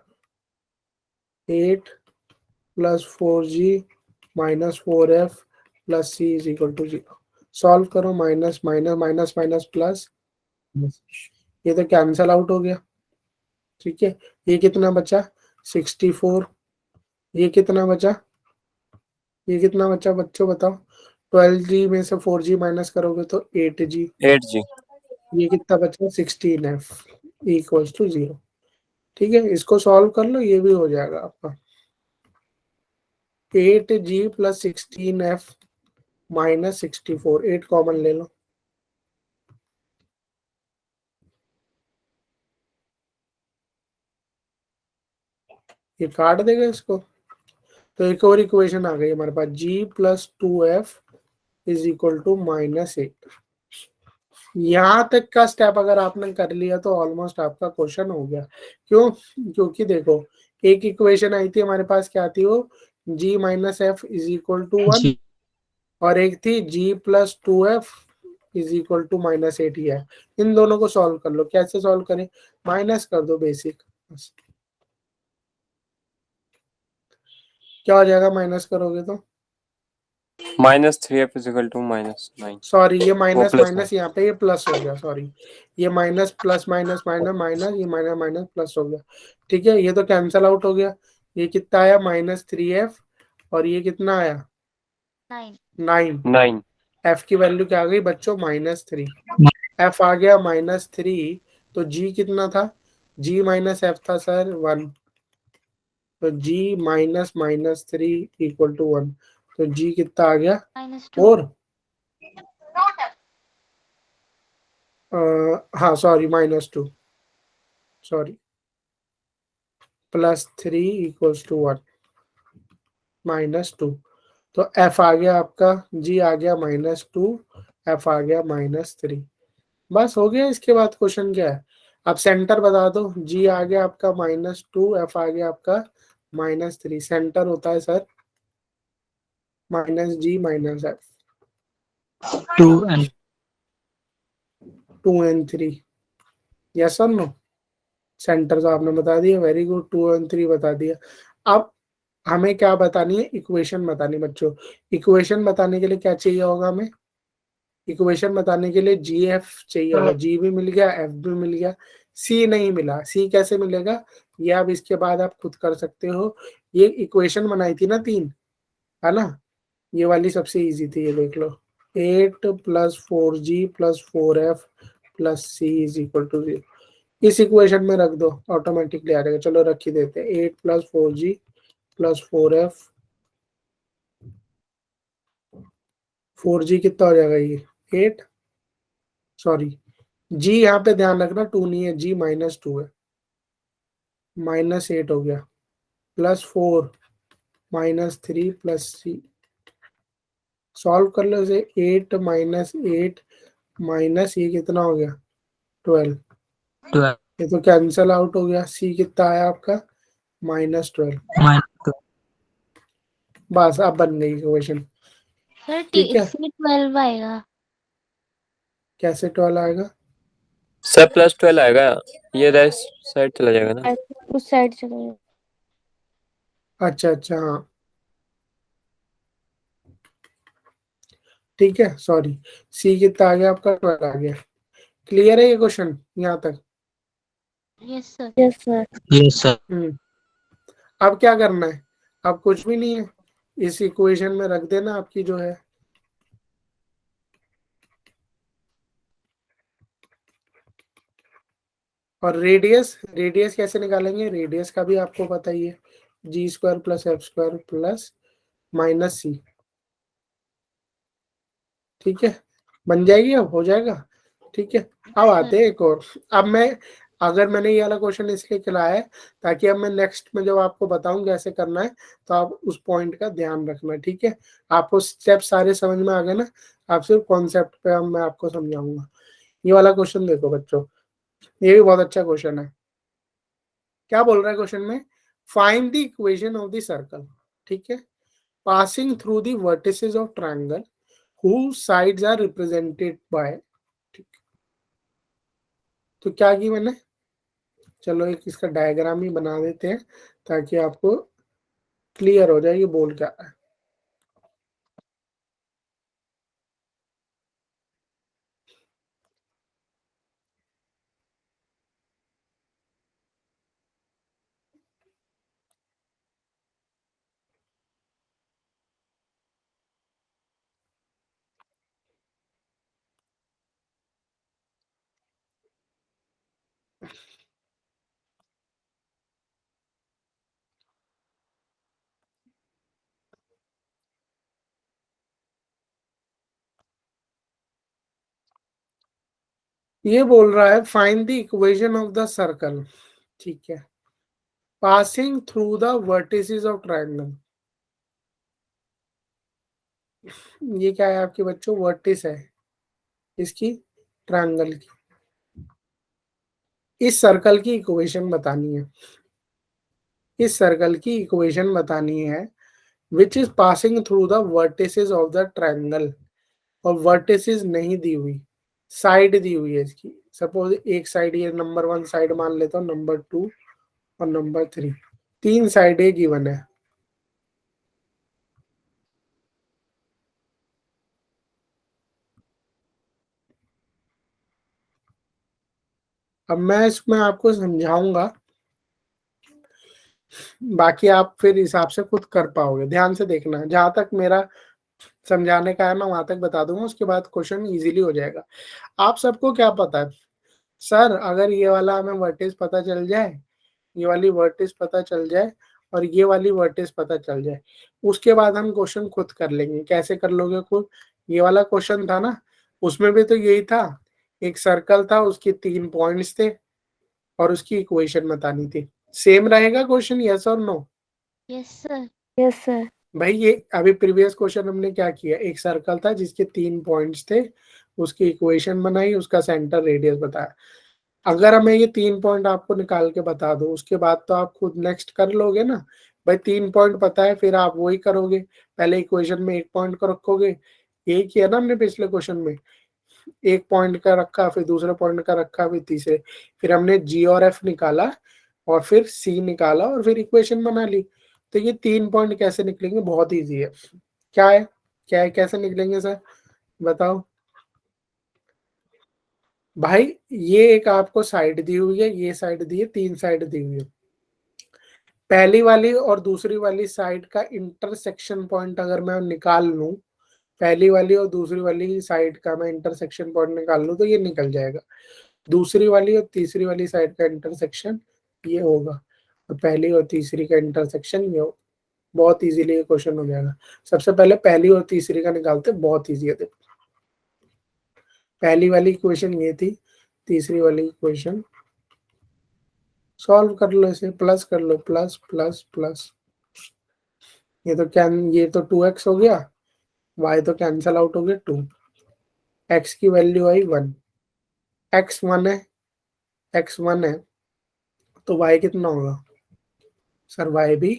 8 plus 4G minus 4F plus C is equal to 0। Solve करो, minus minus minus minus plus, ये तो कैंसल आउट हो गया, ठीक है। ये कितना बचा, 64, ये कितना बचा, ये कितना बचा बच्चों बताओ, 12G में से 4G माइनस करोगे तो 8G, ये कितना बचा, 16F इक्वल्स टू 0। ठीक है, इसको सॉल्व कर लो, ये भी हो जाएगा आपका, 8G plus 16F minus 64, 8 common ले लो, ये काट देगा इसको। तो एक और इक्वेशन आ गई हमारे पास, G plus 2F is equal to -8। यहां तक का स्टेप अगर आपने कर लिया तो ऑलमोस्ट आपका क्वेश्चन हो गया। क्यों, क्योंकि देखो एक इक्वेशन आई थी हमारे पास, क्या थी वो, G minus f is equal to 1, और एक थी G plus 2F is equal to -8 ही है। इन दोनों को सॉल्व कर लो, कैसे सॉल्व करें, माइनस कर दो बेसिक, क्या हो जाएगा माइनस करोगे तो, -3F इजिकल टू -9। सॉरी ये माइनस प्लस माइनस यहाँ पे ये प्लस हो गया, सॉरी ये minus plus minus minus minus, ये माइनस माइनस प्लस हो गया, ठीक है। ये तो कैंसल आउट हो गया, ये कितना आया, -3F, और ये कितना आया, 9। F की वैल्यू क्या आ गई बच्चों, -3, F आ गया -3, तो G कितना था, G माइनस F था सर 1, तो G माइनस -3 इक्वल टू 1, तो G कितना आ गया, और हाँ सॉरी -2, सॉरी +3 इक्वल्स टू 1, -2, तो F आ गया आपका, G आ गया -2, F आ गया -3। बस हो गया, इसके बाद क्वेश्चन क्या है, आप सेंटर बता दो। G आ गया आपका -2, F आ गया आपका -3, सेंटर होता है sir -G -F, 2 and 2 and 3, yes और नो, सेंटर तो आपने बता दिया, वेरी गुड, 2 and 3 बता दिया। अब हमें क्या बतानी है, इक्वेशन बतानी बच्चों। इक्वेशन बताने के लिए क्या चाहिए होगा हमें, इक्वेशन बताने के लिए जी एफ चाहिए होगा, जी भी मिल गया, एफ भी मिल गया, सी नहीं मिला। सी कैसे मिलेगा ये आप इसके बाद आप खुद कर सकते हो। ये इक्वेशन बनाई थी ना 3, है ना, ये वाली सबसे इजी थी, ये देख लो। 8 + 4g + 4f + c is equal to 0। इस इक्वेशन में रख दो, ऑटोमेटिकली आ जाएगा। चलो रख ही देते हैं। 8 + 4g + 4f, 4g कितना हो जाएगा ये 8, सॉरी जी यहाँ पे ध्यान रखना 2 नहीं है, जी -2 है, -8 हो गया, +4 -3 + c। सॉल्व कर लो इसे। 8 - 8 माइनस ये कितना हो गया 12, 12 ये तो कैंसल आउट हो गया। सी कितना आया आपका -12। -2 बस अब बन गई इक्वेशन। सर ठीक है, C12 आएगा। कैसे 12 आएगा? सर +12 आएगा, ये रेस्ट साइड चला जाएगा ना। उस साइड चले। अच्छा अच्छा हाँ ठीक है, सॉरी। सी कितना आ गया आपका 12 आ गया। क्लियर है ये क्वेश्चन यहाँ तक? Yes sir. Yes sir. Yes sir. अब क्या करना है? अब कुछ भी नहीं है, इस इक्वेशन में रख देना आपकी जो है। और रेडियस, रेडियस कैसे निकालेंगे? रेडियस का भी आपको पता ही है, g² + f² + -c। ठीक है, बन जाएगी, अब हो जाएगा। ठीक है, अब आते हैं एक और। अब मैं, अगर मैंने ये वाला क्वेश्चन इसलिए खिलाया है ताकि अब मैं नेक्स्ट में जब आपको बताऊं कैसे करना है तो आप उस पॉइंट का ध्यान रखना। ठीक है, आपको स्टेप सारे समझ में आ गए ना? आप सिर्फ कॉन्सेप्ट पे अब मैं आपको समझाऊंगा। ये वाला क्वेश्चन देखो बच्चों, ये भी बहुत अच्छा क्वेश्चन है। क्या बोल रहा है क्वेश्चन में? Find the equation of the circle, ठीक है, passing through the vertices of triangle whose sides are represented by, ठीक, तो क्या की मैंने, चलो एक इसका डायग्राम ही बना देते हैं ताकि आपको क्लियर हो जाए ये बोल क्या रहा है। ये बोल रहा है find the equation of the circle, ठीक है, passing through the vertices of triangle. ये क्या है आपके बच्चों? वर्टिस है इसकी, ट्रायंगल की। इस सर्कल की इक्वेशन बतानी है, इस सर्कल की इक्वेशन बतानी है which is passing through the vertices of the triangle. और वर्टिसेस नहीं दी हुई, साइड दी हुई है इसकी। सपोज एक साइड, ये नंबर 1 साइड मान लेता हूँ, नंबर 2 और नंबर 3, 3 साइडें गिवन है। अब मैं इसमें आपको समझाऊंगा, बाकी आप फिर हिसाब से खुद कर पाओगे। ध्यान से देखना, जहां तक मेरा समझाने का है मैं वहां तक बता दूंगा, उसके बाद क्वेश्चन इजीली हो जाएगा। आप सबको क्या पता है सर, अगर ये वाला हमें वर्टिस पता चल जाए, ये वाली वर्टिस पता चल जाए और ये वाली वर्टिस पता चल जाए, उसके बाद हम क्वेश्चन खुद कर लेंगे। कैसे कर लोगे खुद? ये वाला क्वेश्चन था ना, उसमें भी तो यही था, एक सर्कल था, उसके 3 पॉइंट्स थे और उसकी इक्वेशन बतानी थी। सेम रहेगा क्वेश्चन, यस और no? Yes sir. Yes sir. भाई ये अभी प्रीवियस क्वेश्चन हमने क्या किया, एक सर्कल था जिसके 3 पॉइंट्स थे, उसकी इक्वेशन बनाई, उसका सेंटर रेडियस बताया। अगर हमें ये 3 पॉइंट आपको निकाल के बता दो, उसके बाद तो आप खुद नेक्स्ट कर लोगे ना। भाई 3 पॉइंट पता है, फिर आप वही करोगे, पहले इक्वेशन में एक पॉइंट को रखोगे। यही किया ना हमने पिछले क्वेश्चन में, एक पॉइंट का रखा, फिर दूसरे पॉइंट का रखा, फिर तीसरे, फिर हमने जी और एफ निकाला और फिर सी निकाला और फिर इक्वेशन बना ली। तो ये 3 पॉइंट कैसे निकलेंगे? बहुत ईजी है। क्या है, क्या है, कैसे निकलेंगे सर बताओ? भाई ये एक आपको साइड दी हुई है, ये साइड दी है, 3 साइड दी हुई है। पहली वाली और दूसरी वाली साइड का इंटरसेक्शन पॉइंट अगर मैं निकाल लूं, पहली वाली और दूसरी वाली साइड का मैं इंटरसेक्शन पॉइंट निकाल लूं तो ये निकल जाएगा। दूसरी वाली और तीसरी वाली साइड का इंटरसेक्शन ये होगा, और पहली और तीसरी का इंटरसेक्शन ये होगा। बहुत इजीली ये क्वेश्चन हो जाएगा। सबसे पहले पहली और तीसरी का निकालते, बहुत इजी है। देखो पहली वाली इक्वेशन ये थी, तीसरी वाली इक्वेशन सॉल्व कर लो, इसे प्लस कर लो, प्लस प्लस प्लस, ये तो ये तो 2x हो गया, y तो कैंसल आउट हो गया 2, x की वैल्यू आई 1, x 1 है, x 1 है तो y कितना होगा सर? y भी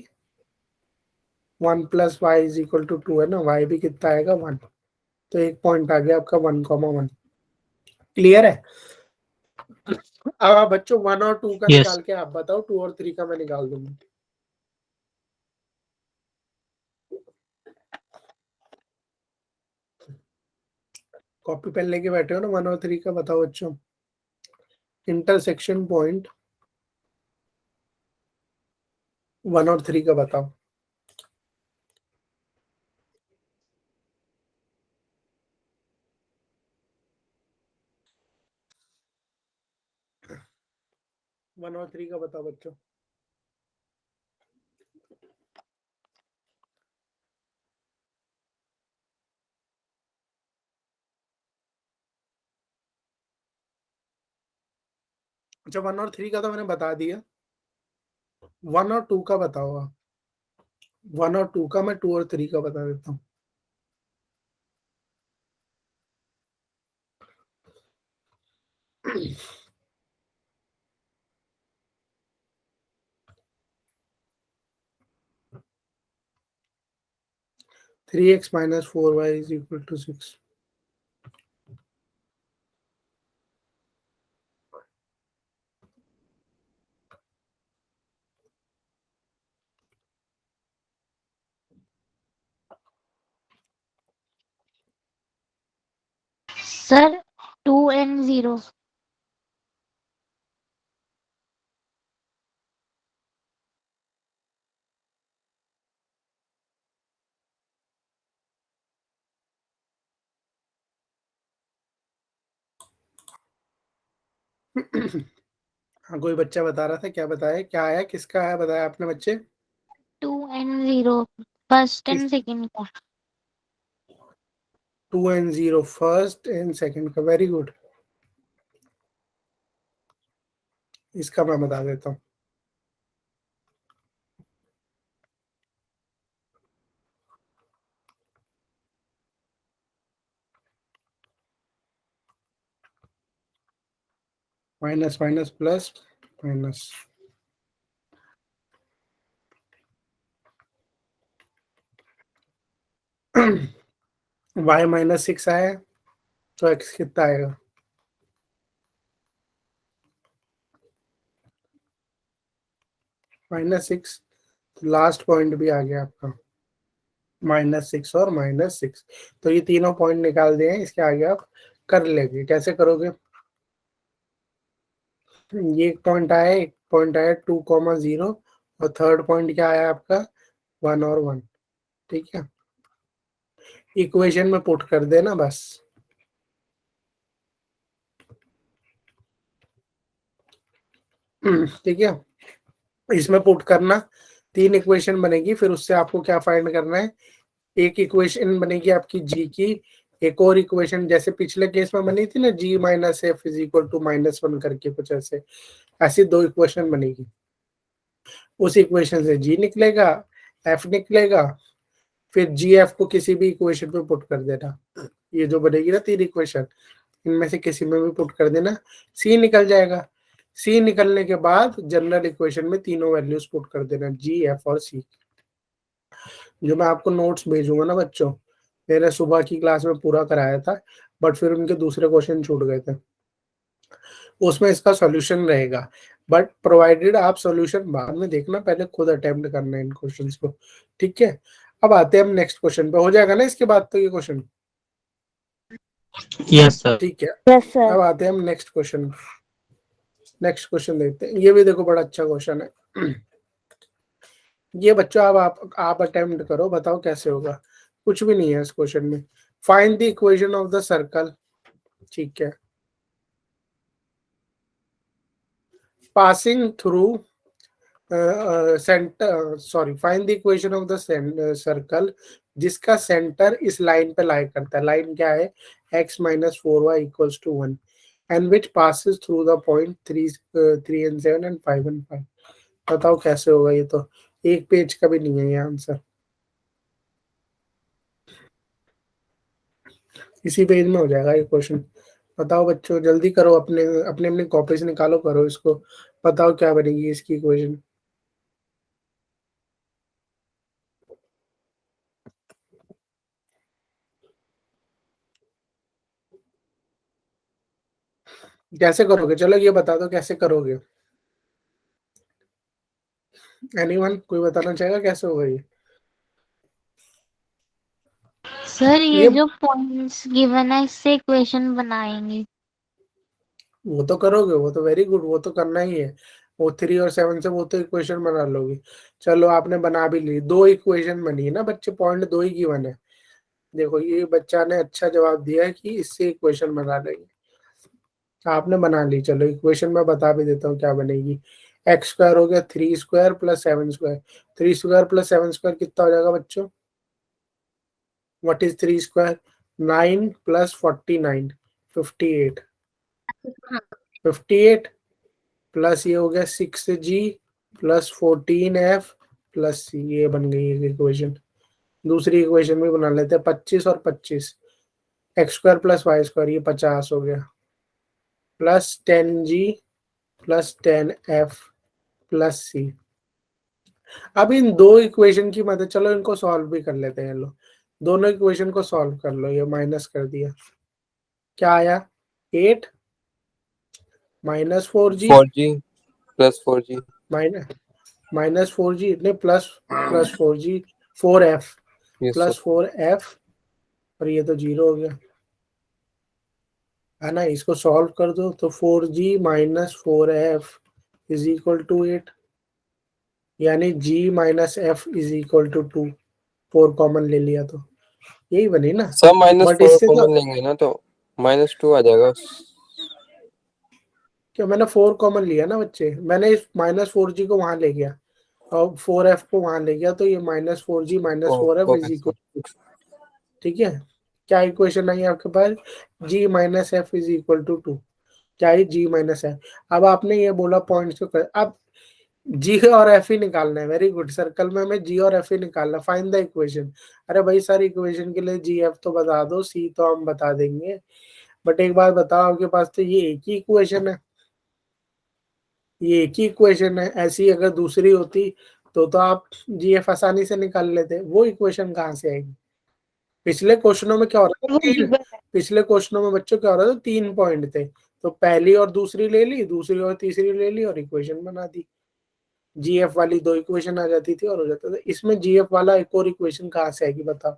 1 plus y is equal to 2 है ना, y भी कितना आएगा 1, तो एक पॉइंट आ गया आपका 1,1। क्लियर है? अब आप बच्चों 1 और 2 का Yes. निकाल के आप बताओ, 2 और 3 का मैं निकाल दूंगा। कॉपी पेन लेके बैठे हो ना? 1 और 3 का बताओ बच्चों। इंटरसेक्शन पॉइंट 1 और 3 का बताओ। वन और 3 का बताओ बच्चों। अच्छा 1 और 3 का तो मैंने बता दिया, 1 और 2 का बताओ आप। 1 और 2 का मैं 2 और 3 का बता देता हूँ। Three x minus 4y is equal to 6। Sir 2 and 0। हाँ कोई बच्चा बता रहा था, क्या बताया, क्या आया, किसका आया बताया आपने बच्चे? 2 and 0 फर्स्ट किस? एंड सेकंड का। 2 and 0 फर्स्ट एंड सेकंड का, वेरी गुड। इसका मैं बता देता हूँ। Minus minus plus minus, y minus 6 आया तो x कितना आएगा? -6। लास्ट पॉइंट भी आ गया आपका -6 और -6, तो ये तीनों पॉइंट निकाल दिए हैं। इसके आगे आप कर लेंगे। कैसे करोगे? ये एक पॉइंट आया 2,0 और थर्ड पॉइंट क्या आया आपका 1 और 1। ठीक है, इक्वेशन में पुट कर देना बस। ठीक है, इसमें पुट करना, 3 इक्वेशन बनेगी, फिर उससे आपको क्या फाइंड करना है? एक इक्वेशन बनेगी आपकी जी की, एक और इक्वेशन जैसे पिछले केस में बनी थी ना, g minus f is equal to -1 करके कुछ ऐसे, ऐसी 2 इक्वेशन बनेगी। उस इक्वेशन से g निकलेगा, f निकलेगा, फिर जी एफ को किसी भी इक्वेशन पे पुट कर देना। ये जो बनेगी ना 3 इक्वेशन, इनमें से किसी में भी पुट कर देना, सी निकल जाएगा। सी निकलने के बाद जनरल इक्वेशन में तीनों वैल्यूज पुट कर देना, जी एफ और सी। जो मैं आपको नोट्स भेजूंगा ना बच्चों, मैंने सुबह की क्लास में पूरा कराया था, बट फिर उनके दूसरे क्वेश्चन छूट गए थे, उसमें इसका सॉल्यूशन रहेगा। बट प्रोवाइडेड आप सॉल्यूशन बाद में देखना, पहले खुद अटेम्प्ट करना इन क्वेश्चंस को। ठीक है, अब आते हैं हम नेक्स्ट क्वेश्चन पे। हो जाएगा ना इसके बाद तो ये क्वेश्चन? Yes, sir. ठीक है, यस सर। अब आते हैं हम नेक्स्ट क्वेश्चन। नेक्स्ट क्वेश्चन देखते हैं, ये भी देखो बड़ा अच्छा क्वेश्चन है। ये बच्चों अब आप अटेम्प्ट करो, बताओ कैसे होगा। कुछ भी नहीं है इस क्वेश्चन में। Find the equation of the circle, ठीक है, passing through centre, sorry, find the equation of the circle जिसका सेंटर इस लाइन पे लाई करता है। लाइन क्या है, x minus 4y equals to 1 and which passes through the point 3 and 7 and 5 and 5। बताओ कैसे होगा, ये तो एक पेज का भी नहीं है ये आंसर, इसी पेज में हो जाएगा ये क्वेश्चन। बताओ बच्चों, जल्दी करो, अपने अपने अपने कॉपी से निकालो, करो इसको, बताओ क्या बनेगी इसकी इक्वेशन। कैसे करोगे, चलो ये बता दो कैसे करोगे। एनीवन, कोई बताना चाहेगा कैसे होगा ये? सर ये ये जो पॉइंट्स गिवन है इससे इक्वेशन बनाएंगे। वो तो करोगे, वो तो वेरी गुड, वो तो करना ही है। वो 3 और 7 से वो तो इक्वेशन बना लोगे। चलो आपने बना भी ली, 2 इक्वेशन बनी है ना बच्चे, पॉइंट 2 ही गिवन है। देखो ये बच्चा ने अच्छा जवाब दिया है कि इससे इक्वेशन बना लेंगे, आपने बना ली। चलो इक्वेशन में बता भी देता हूँ क्या बनेगी। एक्स स्क्वायर हो गया 3 square plus 7 square. 3 square plus 7 square कितना हो जाएगा बच्चों? What is 3 square? 9 plus 49, 58। 58 plus ये हो गया 6g plus 14f plus c, ये बन गई एक इक्वेशन। दूसरी इक्वेशन भी बना लेते हैं, 25 और 25, x square plus y square, ये 50 हो गया, plus 10g plus 10f plus c। अब इन दो इक्वेशन की मदद, चलो इनको सॉल्व भी कर लेते हैं। लो दोनों इक्वेशन को सॉल्व कर लो, ये माइनस कर दिया, क्या आया? 8 minus 4g 4G plus 4G। Minus 4g इतने प्लस प्लस 4g 4f ये सब प्लस 4f, और ये तो 0 हो गया है ना। इसको सॉल्व कर दो तो 4g minus 4f is equal to 8, यानी g minus f is equal to 2। 4 common ले लिया तो यही बनी ना। सब बट -4 इससे तो कॉमन लेंगे ना तो -2 आ जाएगा। क्या, मैंने 4 कॉमन लिया ना बच्चे, मैंने इस माइनस 4g को वहां ले गया और 4f को वहां ले गया, तो ये minus 4g minus 4f is okay. Equal, ठीक है। क्या इक्वेशन आई आपके पास? g minus f is equal to 2। क्या है? g minus f. अब आपने ये बोला पॉइंट्स को कर, अब g और f ही निकालना है। वेरी गुड, सर्कल में हमें g और f ही निकालना, फाइंड द इक्वेशन। अरे भाई सारी इक्वेशन के लिए g f तो बता दो, c तो हम बता देंगे, बट एक बात बताओ, आपके पास तो ये एक ही इक्वेशन है, ये एक ही इक्वेशन है। ऐसी अगर दूसरी होती तो आप जी एफ आसानी से निकाल लेते, वो इक्वेशन कहाँ से आएगी? पिछले क्वेश्चनों में क्या हो रहा था, पिछले क्वेश्चनों में बच्चों क्या हो रहा था, 3 पॉइंट थे, तो पहली और दूसरी ले ली, दूसरी और तीसरी ले ली और इक्वेशन बना दी। जीएफ वाली 2 इक्वेशन आ जाती थी और हो जाता था। इसमें जीएफ वाला एक और इक्वेशन कहाँ से आएगी, बताओ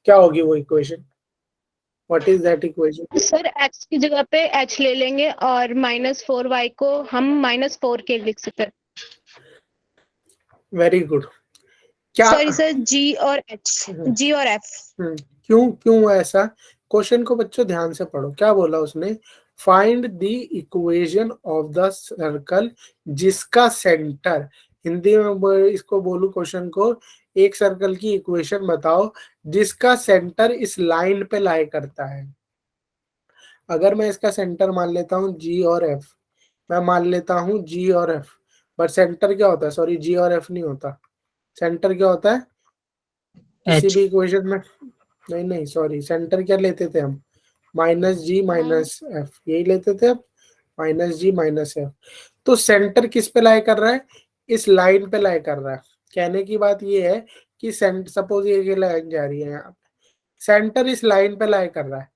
क्या होगी वो equation? What is that equation? Sir x की जगह पे h ले लेंगे और -4y को हम -4 के लिख सकते हैं। Very good. क्या सॉरी सर, g और f। क्यों क्यों ऐसा? क्वेश्चन को बच्चों ध्यान से पढ़ो, क्या बोला उसने? Find the equation of the circle जिसका सेंटर, हिंदी में इसको बोलू क्वेश्चन को, एक सर्कल की इक्वेशन बताओ जिसका सेंटर इस लाइन पे लाई करता है। अगर मैं इसका सेंटर मान लेता हूँ g और f, मैं मान लेता हूँ g और f, बट सेंटर क्या होता है? सॉरी, g और f नहीं होता, सेंटर क्या होता है किसी H. भी इक्वेशन में? नहीं नहीं सॉरी, सेंटर क्या लेते थे हम? माइनस जी माइनस एफ, यही लेते थे अब, माइनस जी माइनस एफ। तो सेंटर किस पे लाई कर रहा है? इस लाइन पे लाई कर रहा है। कहने की बात ये है कि सपोज ये लाइन जा रही है यहाँ पे, सेंटर इस लाइन पे लाई कर रहा है,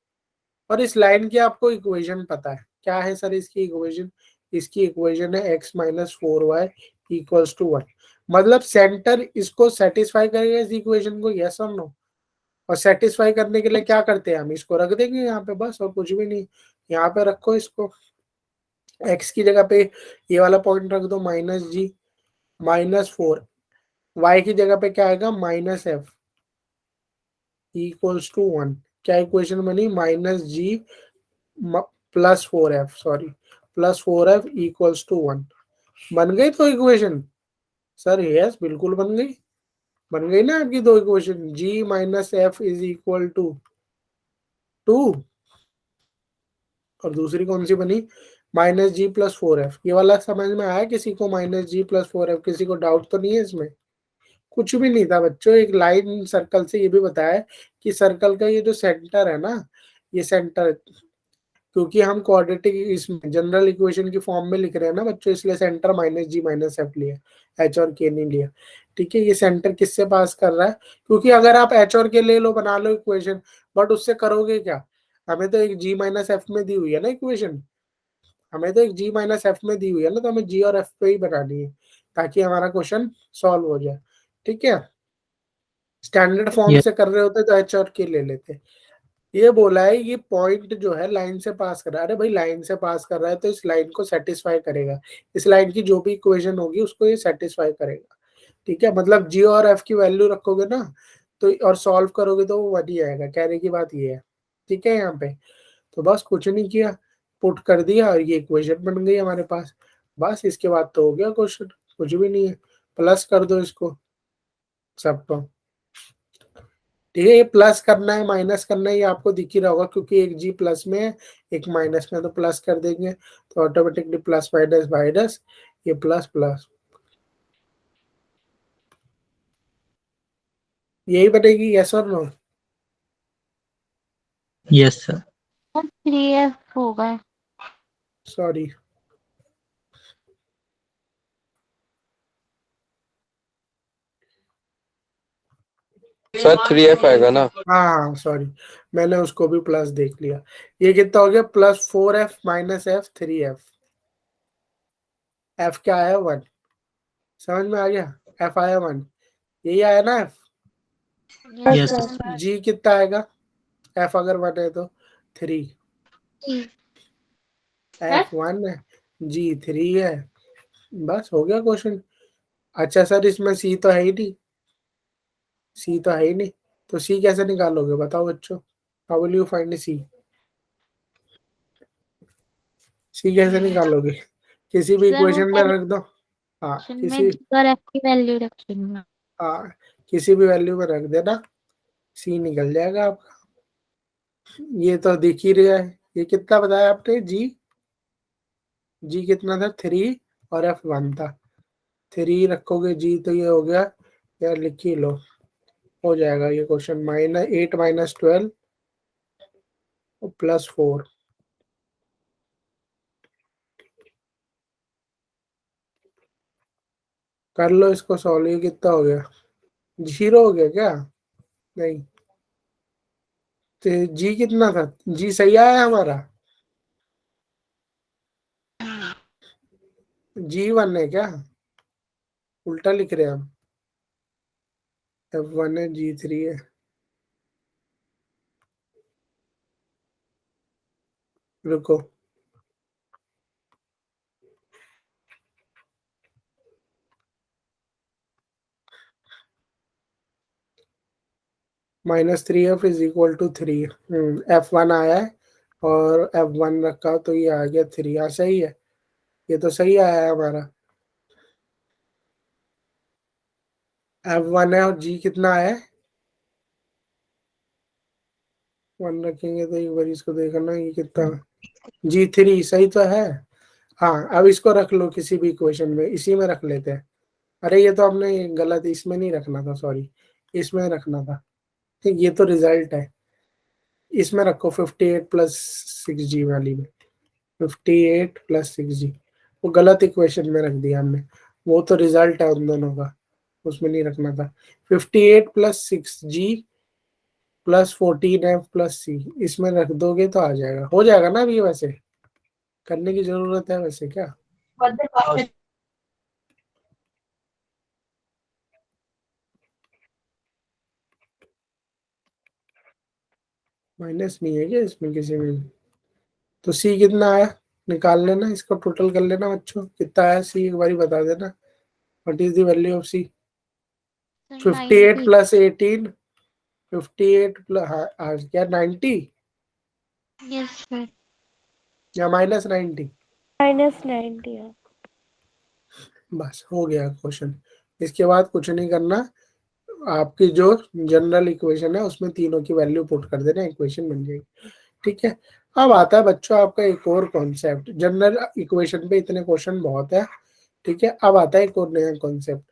और इस लाइन की आपको इक्वेशन पता है क्या है सर इसकी इक्वेशन? इसकी इक्वेशन है x minus 4y equals to 1। मतलब सेंटर इसको सेटिस्फाई करेगा इस इक्वेशन को, यस और नो? और सेटिस्फाई करने के लिए क्या करते हैं हम, इसको रख देंगे यहाँ पे बस, और कुछ भी नहीं। यहाँ पे रखो इसको, x की जगह पे ये वाला पॉइंट रख दो -g -4, y की जगह पे क्या आएगा -f इक्वल्स टू 1। क्या इक्वेशन बनी, -g +4f, sorry +4f equals to 1। बन गई तो इक्वेशन सर? यस बिल्कुल बन गई ना आपकी दो equation, g -f is equal to 2, और दूसरी कौन सी बनी, -g +4f। ये वाला समझ में आया किसी को, -g +4f? किसी को डाउट तो नहीं है इसमें? कुछ भी नहीं था बच्चों, एक लाइन सर्कल से ये भी बताया कि सर्कल का ये जो सेंटर है ना, ये सेंटर, क्योंकि हम क्वाड्रेटिक इसमें जनरल इक्वेशन की फॉर्म में लिख रहे हैं ना बच्चों, इसलिए सेंटर -g -f लिया, h और k नहीं लिया। ठीक है, ये सेंटर किससे पास कर रहा है, क्योंकि अगर आप h और k ले लो, बना लो इक्वेशन, बट उससे करोगे क्या, हमें तो एक g -f में दी हुई है ना इक्वेशन, हमें तो एक g -f में दी हुई है ना, तो हमें g और f पे ही बनानी है ताकि हमारा क्वेश्चन सॉल्व हो जाए। ठीक है, स्टैंडर्ड फॉर्म Yes. से कर रहे होते तो h और k ले लेते। ये बोला है ये पॉइंट जो है लाइन से पास कर रहा है, अरे भाई लाइन से पास कर रहा है तो इस लाइन को सेटिस्फाई करेगा, इस लाइन की जो भी इक्वेशन होगी उसको ये सेटिस्फाई करेगा। ठीक है, मतलब g और f की वैल्यू रखोगे ना तो, और सॉल्व करोगे तो वो 1 ही आएगा, कहने की बात ये है। ठीक है, यहाँ पे तो बस कुछ नहीं किया, पुट कर दिया और ये इक्वेशन बन गई हमारे पास, बस इसके बाद तो हो गया क्वेश्चन, कुछ भी नहीं है। प्लस कर दो इसको सबको। ठीक है, ये प्लस करना है माइनस करना है ये आपको दिख ही रहा होगा, क्योंकि एक जी प्लस में है एक माइनस में, तो प्लस कर देंगे तो ऑटोमेटिकली प्लस माइनस माइनस, ये प्लस प्लस, यही बनेगी, यस और नो? Yes, sir. 3f होगा। सॉरी, सर 3f आएगा ना? हाँ सॉरी, मैंने उसको भी प्लस देख लिया। ये कितना हो गया, +4f -f 3f, f क्या आया 1, समझ में आ गया, f आया 1, यही आया ना f। Yes, sir. g कितना आएगा, f अगर 1 है तो 3, f 1 है, g 3 है, बस हो गया क्वेश्चन। अच्छा सर इसमें सी तो है ही नहीं, सी तो है ही नहीं, तो सी कैसे निकालोगे बताओ बच्चों, हाउ विल यू फाइंड सी, सी कैसे निकालोगे, किसी भी सर वो इक्वेशन में रख दो, हाँ क्वेश्चन में किसी, g और f की वैल्यू रखेंगे। हाँ किसी भी वैल्यू में रख देना, सी निकल जाएगा आपका। ये तो दिख ही रहा है, ये कितना बताया आपने, जी कितना था 3 और f 1 था, 3 रखोगे जी तो ये हो गया, यार लिख ही लो, हो जाएगा ये क्वेश्चन, -8 -12 +4, कर लो इसको सॉल्व, ये कितना हो गया, 0 हो गया क्या, नहीं, तो जी कितना था, जी सही आया हमारा, जी 1 है क्या, उल्टा लिख रहे हैं हम, f1 है जी 3 है, रुको, -3f is equal to 3, f1 आया है और f1 रखा तो ये आ गया 3, हाँ सही है, ये तो सही आया है हमारा, f1 है और g कितना है, 1 रखेंगे तो एक बार इसको देखना ये कितना, g3 सही तो है। हाँ अब इसको रख लो किसी भी इक्वेशन में, इसी में रख लेते हैं, अरे ये तो हमने गलत, इसमें नहीं रखना था, सॉरी इसमें रखना था, ठीक ये तो रिजल्ट है, इसमें रखो 58 + 6g वाली में, 58 + 6g, वो गलत इक्वेशन में रख दिया हमने, वो तो रिजल्ट है उन दोनों का, उसमें नहीं रखना था, 58 + 6g + 14f + c, इसमें रख दोगे तो आ जाएगा, हो जाएगा ना अभी, वैसे करने की जरूरत है वैसे क्या, माइनस नहीं है क्या इसमें किसी में? तो सी कितना आया निकाल लेना, इसका टोटल कर लेना बच्चों, कितना आया सी एक बारी बता देना। What is the value of c? 58 90 plus 18, 58 plus क्या 90 यस सर या माइनस 90? -90 है। बस हो गया क्वेश्चन। इसके बाद कुछ नहीं करना, आपकी जो जनरल इक्वेशन है उसमें तीनों की वैल्यू पुट कर देना, इक्वेशन बन जाएगी। ठीक है, अब आता है बच्चों आपका एक और कॉन्सेप्ट। जनरल इक्वेशन पे इतने क्वेश्चन बहुत है। ठीक है, अब आता है एक और नया कॉन्सेप्ट।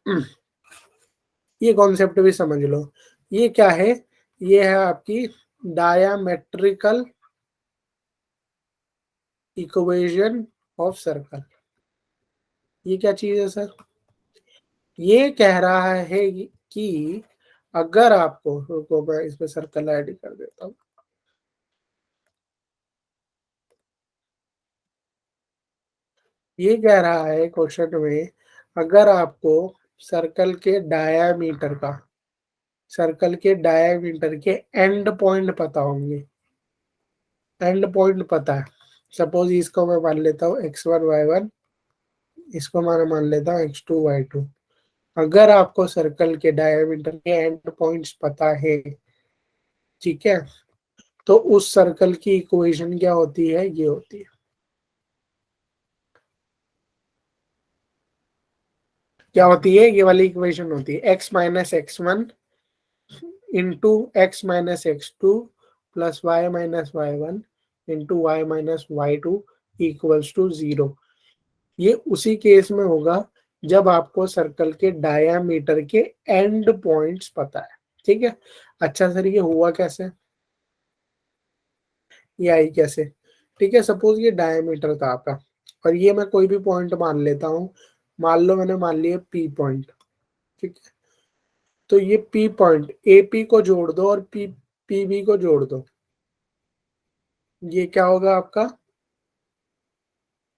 ये कॉन्सेप्ट भी समझ लो, ये क्या है? ये है आपकी डायामेट्रिकल इक्वेशन ऑफ सर्कल। ये क्या चीज है सर? ये कह रहा है कि अगर आपको, रुको मैं इसमें सर्कल ऐड कर देता हूं। ये कह रहा है क्वेश्चन में, अगर आपको सर्कल के डायामीटर के एंड पॉइंट पता होंगे, एंड पॉइंट पता है, सपोज इसको मैं मान लेता हूँ x1 y1, इसको मैं मान लेता हूँ x2 y2। अगर आपको सर्कल के डायमीटर के एंड पॉइंट्स पता है, ठीक है, तो उस सर्कल की इक्वेशन क्या होती है? ये होती है, क्या होती है? ये वाली इक्वेशन होती है x minus x1 into x minus x2 plus y minus y1 into y minus y2 equals to 0। ये उसी केस में होगा जब आपको सर्कल के डायामीटर के एंड पॉइंट्स पता है। ठीक है, अच्छा सर ये हुआ कैसे, ये आई कैसे? ठीक है, सपोज ये डायामीटर था आपका और ये मैं कोई भी पॉइंट मान लेता हूँ, मान लो मैंने मान लिया पी पॉइंट। ठीक है, तो ये पी पॉइंट ए पी को जोड़ दो और पी पी बी को जोड़ दो, ये क्या होगा आपका?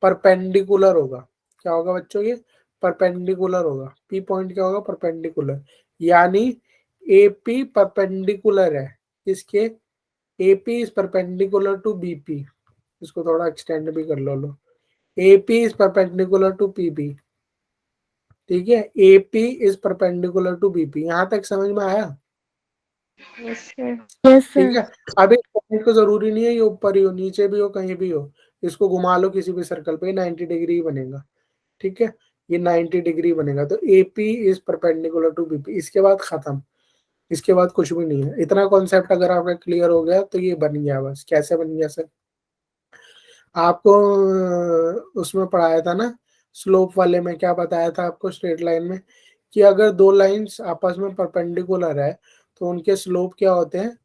परपेंडिकुलर होगा। क्या होगा बच्चों? ये परपेंडिकुलर होगा। पी पॉइंट क्या होगा? परपेंडिकुलर, यानी AP परपेंडिकुलर है इसके, AP is perpendicular to BP। इसको थोड़ा एक्सटेंड भी कर लो, AP is perpendicular to PP। ठीक है, AP is perpendicular to BP। यहां तक समझ में आया? Yes sir. ठीक है, अब इस पॉइंट को जरूरी नहीं है ये ऊपर ही हो, नीचे भी हो, कहीं भी हो, इसको घुमा लो किसी भी सर्कल पे, 90 डिग्री बनेगा। ठीक है, ये 90 डिग्री बनेगा, तो AP is perpendicular to BP। इसके बाद खत्म, इसके बाद कुछ भी नहीं है। इतना कॉन्सेप्ट अगर आपका क्लियर हो गया तो ये बन गया। बस कैसे बन गया सर? आपको उसमें पढ़ाया था ना स्लोप वाले में, क्या बताया था आपको स्ट्रेट लाइन में, कि अगर दो लाइंस आपस में परपेंडिकुलर है तो उनके स्लोप क्या होते हैं,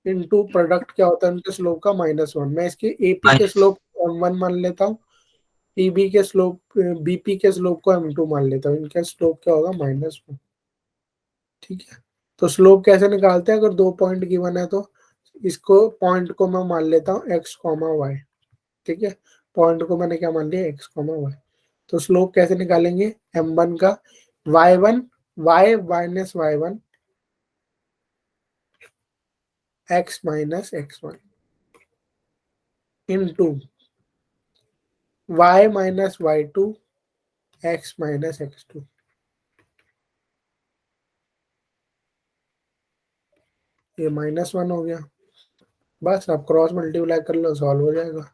इनटू प्रोडक्ट क्या होता है उनके स्लोप का -1। मैं इसके AP के माइनस स्लोप M1 मान लेता हूँ, PB के स्लोप BP के स्लोप को M2 मान लेता हूँ, इनका स्लोप क्या होगा? -1। ठीक है, तो स्लोप कैसे निकालते हैं? अगर दो पॉइंट गिवन है तो इसको पॉइंट को मैं मान लेता हूँ x, y। ठीक है, पॉइंट को मैंने क्या मान लिया? x, y। तो स्लोप कैसे निकालेंगे? M1 का y1 y minus y1 x minus x1 into y minus y2 x minus x2। ये -1 हो गया। बस आप क्रॉस मल्टीप्लाई कर लो, सॉल्व हो जाएगा।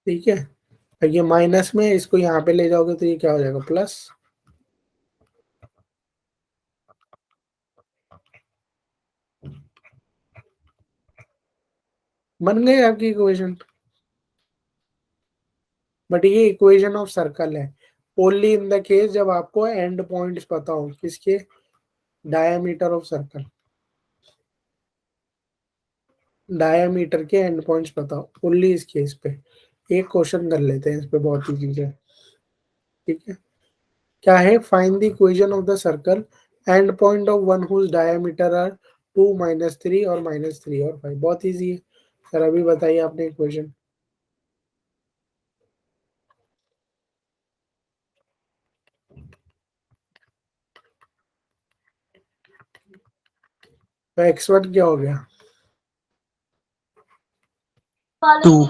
ठीक है, ये माइनस में इसको यहाँ पे ले जाओगे तो ये क्या हो जाएगा? प्लस। बन गई आपकी इक्वेशन। बट ये इक्वेशन ऑफ सर्कल है ओनली इन द केस जब आपको एंड पॉइंट्स पता हो, किसके? डायामीटर ऑफ सर्कल, डायामीटर के एंड पॉइंट्स पता हो, ओनली इस केस पे। एक क्वेश्चन कर लेते हैं इस पे, बहुत ही चीज है। ठीक है, क्या है? Find the equation of the circle end point of one whose diameter are 2, -3 और -3 और 5। बहुत इजी है सर, अभी बताइए आपने इक्वेशन। तो x1 क्या हो गया? 2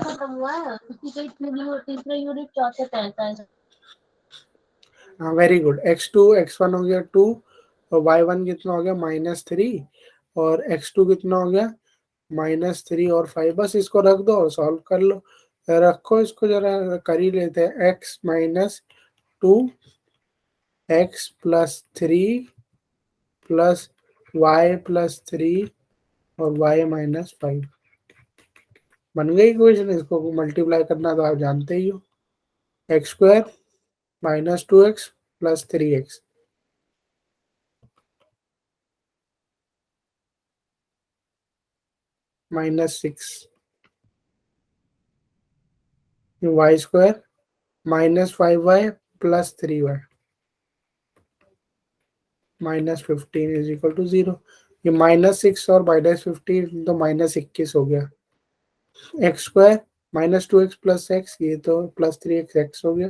हाँ वेरी गुड। x2 x1 हो गया 2 और y1 कितना हो गया -3 और x2 कितना हो गया -3 और 5। बस इसको रख दो और सॉल्व कर लो। रखो इसको जरा कर ही लेते हैं। x -2 x +3 प्लस y +3 और y -5 बन गई इक्वेशन। इसको मल्टीप्लाई करना तो आप जानते ही हो। x² -2x + 3x -6 y² -5y + 3y -15 = 0। ये -6 और -15 तो -21 हो गया। x² -2x + x, ये तो +3x x हो गया।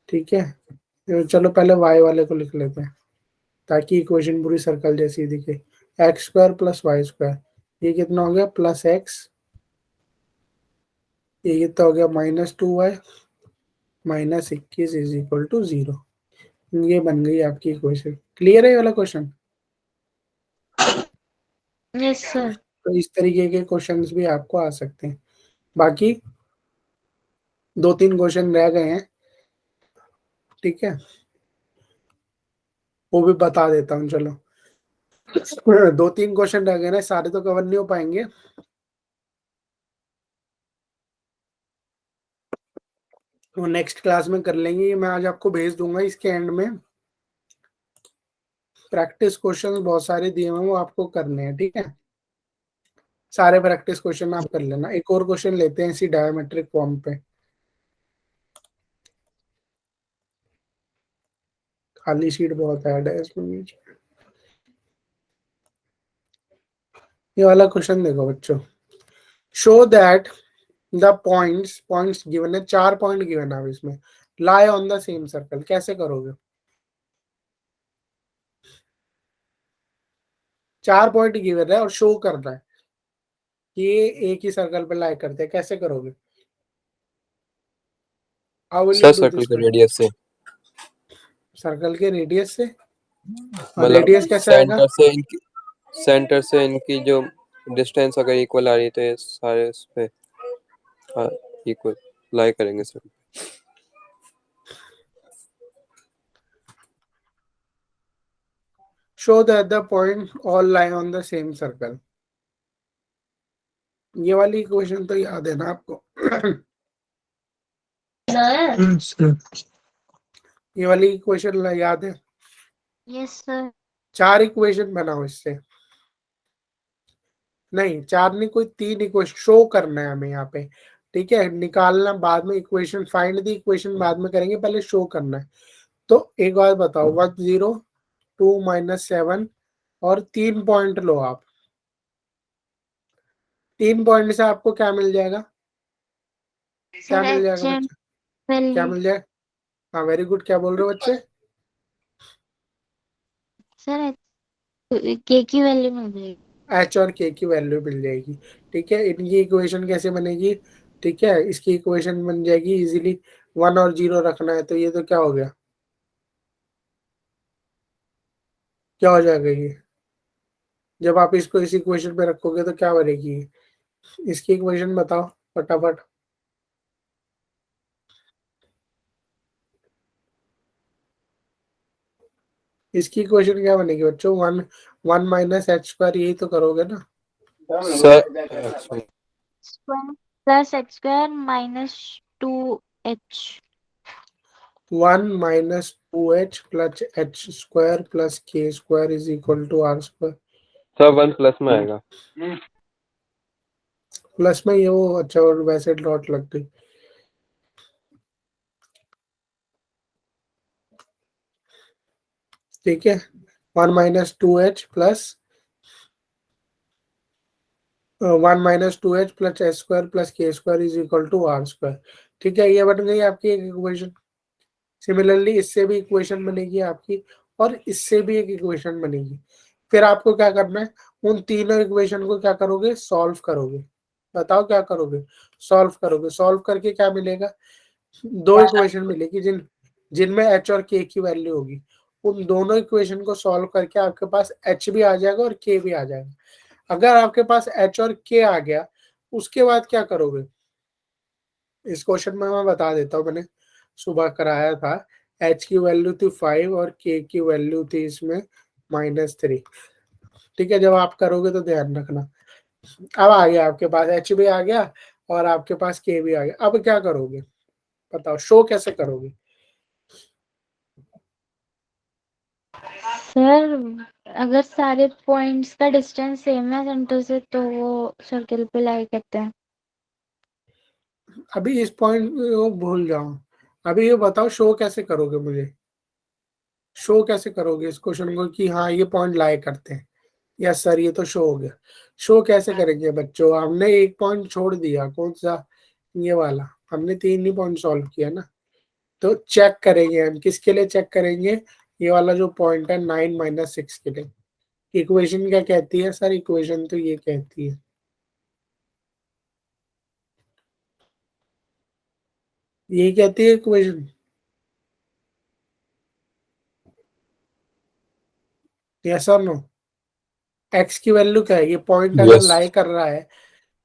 ठीक है, तो चलो पहले y वाले को लिख लेते हैं ताकि इक्वेशन पूरी सर्कल जैसी दिखे। x² + y², ये कितना हो गया +x, ये कितना हो गया -2y -21 = 0। ये बन गई आपकी इक्वेशन। क्लियर है ये वाला क्वेश्चन? Yes sir. तो इस तरीके के क्वेश्चंस भी आपको आ सकते हैं। बाकी 2-3 क्वेश्चन रह गए हैं, ठीक है, वो भी बता देता हूँ। चलो 2-3 क्वेश्चन रह गए ना, सारे तो कवर नहीं हो पाएंगे। तो नेक्स्ट क्लास में कर लेंगे। ये मैं आज आपको भेज दूंगा। इसके एंड में प्रैक्टिस क्वेश्चन बहुत सारे दिए हुए हैं, वो आपको करने हैं। ठीक है, सारे प्रैक्टिस क्वेश्चन आप कर लेना। एक और क्वेश्चन लेते हैं इसी डायमेट्रिक फॉर्म पे। खाली शीट बहुत ऐड है इसमें नीचे। ये वाला क्वेश्चन देखो बच्चों। Show that the points given है, 4 पॉइंट गिवन है इसमें, lie on the same circle. कैसे करोगे? 4 पॉइंट गिवन है और शो करना है कि ये एक ही सर्कल पे लाई करते हैं। कैसे करोगे? How will you sir do circle this के क्वेश्चन? रेडियस से, सर्कल के रेडियस से। और मतलब रेडियस कैसे आएगा? सेंटर से इनकी जो डिस्टेंस अगर इक्वल आ रही है तो ये सारे इस पे इक्वल लाई करेंगे sir. Show that the point all lie on the same circle. ये वाली इक्वेशन तो याद है ना आपको? ये वाली इक्वेशन याद है? Yes sir. 4 इक्वेशन बनाओ इससे। नहीं 4 नहीं, कोई 3 इक्वेशन शो करना है हमें यहाँ पे। ठीक है, निकालना बाद में, इक्वेशन फाइंड द इक्वेशन बाद में करेंगे, पहले शो करना है। तो एक बार बताओ, 1 0 2 -7 और 3 पॉइंट लो आप। 3 पॉइंट से आपको क्या मिल जाएगा? क्या सर मिल एच जाएगा एंड बच्चे? क्या मिल जाएगा? हाँ वेरी गुड। क्या बोल रहे हो बच्चे? सर के की वैल्यू मिल जाएगी। एच और के की वैल्यू मिल जाएगी। ठीक है, इनकी इक्वेशन कैसे बनेगी? ठीक है, इसकी इक्वेशन बन जाएगी इजीली। 1 और 0 रखना है, तो ये तो क्या हो गया? क्या हो जाएगा ये? जब आप इसको इस इक्वेशन पे रखोगे तो क्या बनेगी? इसकी इक्वेशन बताओ फटाफट। इसकी इक्वेशन क्या बनेगी बच्चों? 1 -h², यही तो करोगे ना? Sir plus x² -2h। 1 -2h + h² + k² = r²। सब 1 प्लस में आएगा। प्लस में ये वो, अच्छा, और वैसे डॉट लग गई। ठीक है, 1 -2h + 1 -2h + h² + k² = r²। ठीक है, ये बन गई आपकी एक इक्वेशन। सिमिलरली इससे भी इक्वेशन बनेगी आपकी और इससे भी एक इक्वेशन बनेगी। फिर आपको क्या करना है, उन तीनों इक्वेशन को क्या करोगे, सॉल्व करोगे। बताओ क्या करोगे, सॉल्व करोगे। सॉल्व करके क्या मिलेगा, दो इक्वेशन मिलेगी जिनमें एच और के की वैल्यू होगी। उन दोनों इक्वेशन को सॉल्व करके आपके पास एच भी आ जाएगा और के भी आ जाएगा। अगर आपके पास एच और के आ गया, उसके बाद क्या करोगे, इस क्वेश्चन में मैं बता देता हूँ, मैंने सुबह कराया था। एच की वैल्यू थी 5 और के की वैल्यू थी इसमें -3। ठीक है, जब आप करोगे तो ध्यान रखना। अब आ गया आपके पास एच भी आ गया और आपके पास के भी आ गया। अब क्या करोगे बताओ, शो कैसे करोगे? सर अगर सारे पॉइंट्स का डिस्टेंस सेम है सेंटर से तो वो सर्किल पे लाई करते हैं। अभी इस पॉइंट को भूल जाओ, अभी ये बताओ शो कैसे करोगे मुझे, शो कैसे करोगे इस क्वेश्चन को कि हाँ ये पॉइंट लाई करते हैं। यस सर, ये तो शो हो गया। शो कैसे करेंगे बच्चों, हमने एक पॉइंट छोड़ दिया, कौन सा, ये वाला। हमने 3 ही पॉइंट सॉल्व किया ना, तो चेक करेंगे हम किसके लिए चेक करेंगे, ये वाला जो पॉइंट है 9 - 6 के लिए। इक्वेशन क्या कहती है सर, इक्वेशन तो ये कहती है, यही कहती है इक्वेशन। यस और नो, एक्स की वैल्यू क्या है, ये पॉइंट अगर यस लाई कर रहा है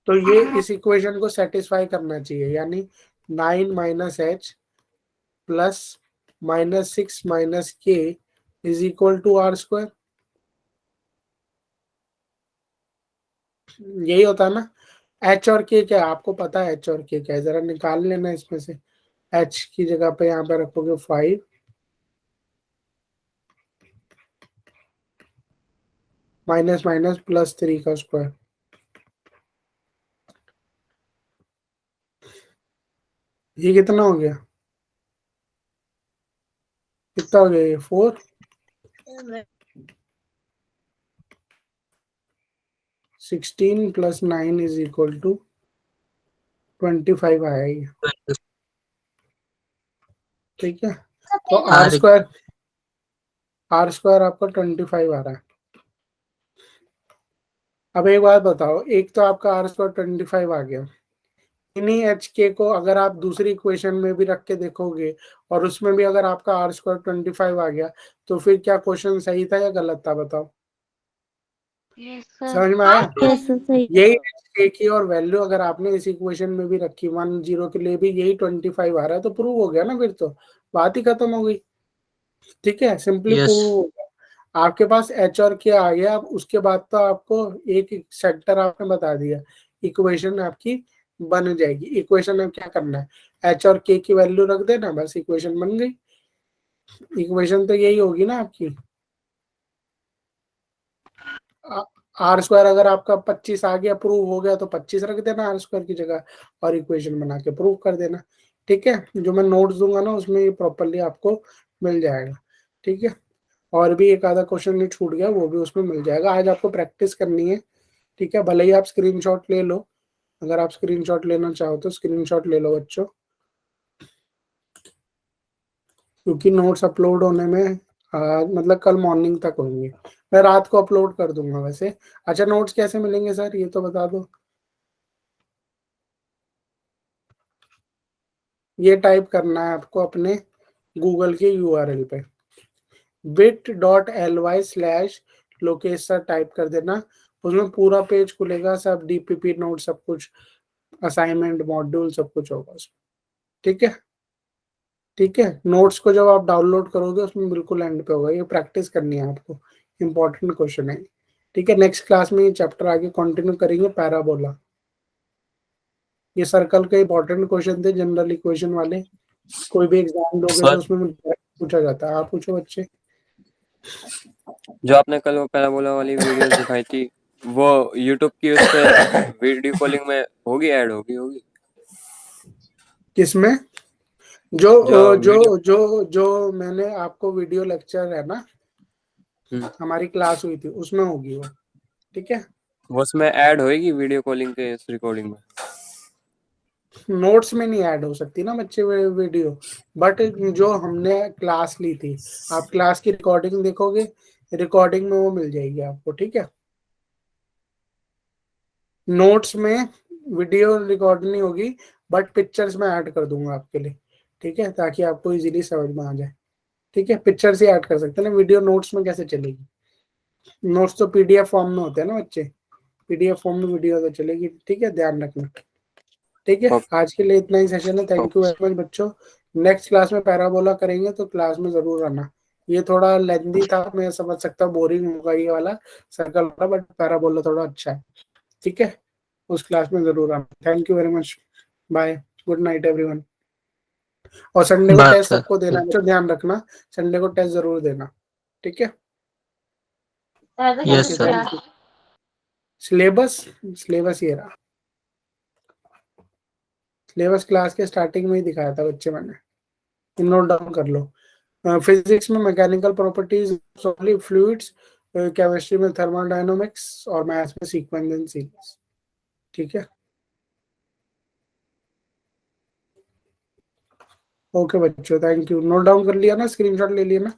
तो ये इस इक्वेशन को सेटिस्फाई करना चाहिए, यानी 9 - h plus -6 - k is equal to r²। यही होता है ना। एच और के क्या है, आपको पता है एच और के क्या है, जरा निकाल लेना इसमें से। एच की जगह पे यहाँ पे रखोगे 5 माइनस माइनस +3 का स्क्वायर। ये कितना हो गया, कितना हो गया ये 4। 16 + 9 इज इक्वल टू 25 आया ये। ठीक है, तो आर आर स्क्वायर आपका 25 आ रहा है। अब एक बात बताओ, एक तो आपका आर स्क्वायर 25 आ गया, इन्हीं एच के को अगर आप दूसरी इक्वेशन में भी रख के देखोगे और उसमें भी अगर आपका आर स्क्वायर 25 आ गया, तो फिर क्या क्वेश्चन सही था या गलत था बताओ, यस सर। समझ में आया? यस सर, सही। यही एच के की और वैल्यू अगर आपने इस इक्वेशन में भी रखी 1 0 के लिए भी यही 25 आ रहा है, तो प्रूव हो गया ना, फिर तो बात ही खत्म हो गई। ठीक है, सिंपली यस प्रूव हो गया। आपके पास एच और के आ गया, अब उसके बाद तो आपको एक सेक्टर आपने बता दिया, इक्वेशन आपकी बन जाएगी। इक्वेशन में क्या करना है, एच और के की वैल्यू रख देना, बस इक्वेशन बन गई। इक्वेशन तो यही होगी ना आपकी। आर स्क्वायर अगर आपका 25 आ गया, प्रूव हो गया, तो 25 रख देना आर स्क्वायर की जगह और इक्वेशन बना के प्रूव कर देना। ठीक है, जो मैं नोट्स दूंगा ना उसमें ये प्रॉपरली आपको मिल जाएगा। ठीक है, और भी एक आधा क्वेश्चन नहीं छूट गया, वो भी उसमें मिल जाएगा। आज आपको प्रैक्टिस करनी है। ठीक है, भले ही आप स्क्रीनशॉट ले लो, अगर आप स्क्रीनशॉट लेना चाहो तो स्क्रीनशॉट ले लो बच्चों, क्योंकि नोट्स अपलोड होने में मतलब कल मॉर्निंग तक होंगे। मैं रात को अपलोड कर दूंगा वैसे। अच्छा, नोट्स कैसे मिलेंगे सर, ये तो बता दो। ये टाइप करना है आपको अपने गूगल के यूआरएल पे, bit.ly/लोकेश टाइप कर देना। उसमें पूरा पेज खुलेगा, सब डीपीपी नोट, सब कुछ, असाइनमेंट मॉड्यूल, सब कुछ होगा उसमें। ठीक है, ठीक है, नोट्स को जब आप डाउनलोड करोगे उसमें बिल्कुल एंड पे होगा, ये प्रैक्टिस करनी है आपको, इंपॉर्टेंट क्वेश्चन है। ठीक है, नेक्स्ट क्लास में ये चैप्टर आगे कंटिन्यू करेंगे, पैराबोला। ये सर्कल के इंपॉर्टेंट क्वेश्चन थे, जनरल इक्वेशन वाले, कोई भी एग्जाम दोगे तो सर उसमें पूछा जाता है। आप पूछो बच्चे। जो आपने कल वो पैराबोला वाली वीडियोस दिखाई थी, वो यूट्यूब की उस पे वीडियो कॉलिंग में होगी, ऐड होगी? किसमें, जो जो वीडियो जो मैंने आपको वीडियो लेक्चर है ना, हमारी क्लास हुई थी उसमें होगी वो। ठीक है, वो उसमें ऐड होएगी वीडियो कॉलिंग के इस रिकॉर्डिंग में? नोट्स में नहीं ऐड हो सकती ना बच्चे वीडियो, बट जो हमने क्लास ली थी, आप क्लास की रिकॉर्डिंग देखोगे, रिकॉर्डिंग में वो मिल जाएगी आपको, ठीक है। नोट्स में वीडियो रिकॉर्ड नहीं होगी, बट पिक्चर्स में ऐड कर दूंगा आपके लिए, ठीक है, ताकि आपको इजीली समझ में आ जाए, ठीक है। पिक्चर्स ही ऐड कर सकते हैं ना, वीडियो नोट्स में कैसे चलेगी? नोट्स तो पीडीएफ फॉर्म में होते हैं ना बच्चे, पीडीएफ फॉर्म में वीडियो तो चलेगी, ठीक है, ध्यान रखना, ठीक है। आज के लिए इतना ही सेशन है, थैंक यू वेरी मच बच्चों। नेक्स्ट क्लास में पैराबोला करेंगे तो क्लास में जरूर आना। ये थोड़ा लेंदी था, मैं समझ सकता हूँ, बोरिंग होगा ये वाला सर्कल वाला, बट पैराबोला थोड़ा अच्छा है, ठीक है। उस क्लास में जरूर आना। Thank you very much, bye, good night everyone. और संडे को बाय टेस्ट सर। सबको देना है, तो ध्यान रखना, संडे को टेस्ट जरूर देना, ठीक है। Yes sir. Thank you. Syllabus syllabus ये रहा, सिलेबस क्लास के स्टार्टिंग में ही दिखाया था बच्चे, मैंने, नोट डाउन कर लो। फिजिक्स में mechanical properties solid fluids, chemistry में थर्मोडायनामिक्स, और मैथ्स में सीक्वेंस एंड सीरीज, ठीक है। ओके बच्चों, थैंक यू। नोट डाउन कर लिया ना, स्क्रीनशॉट ले लिया ना?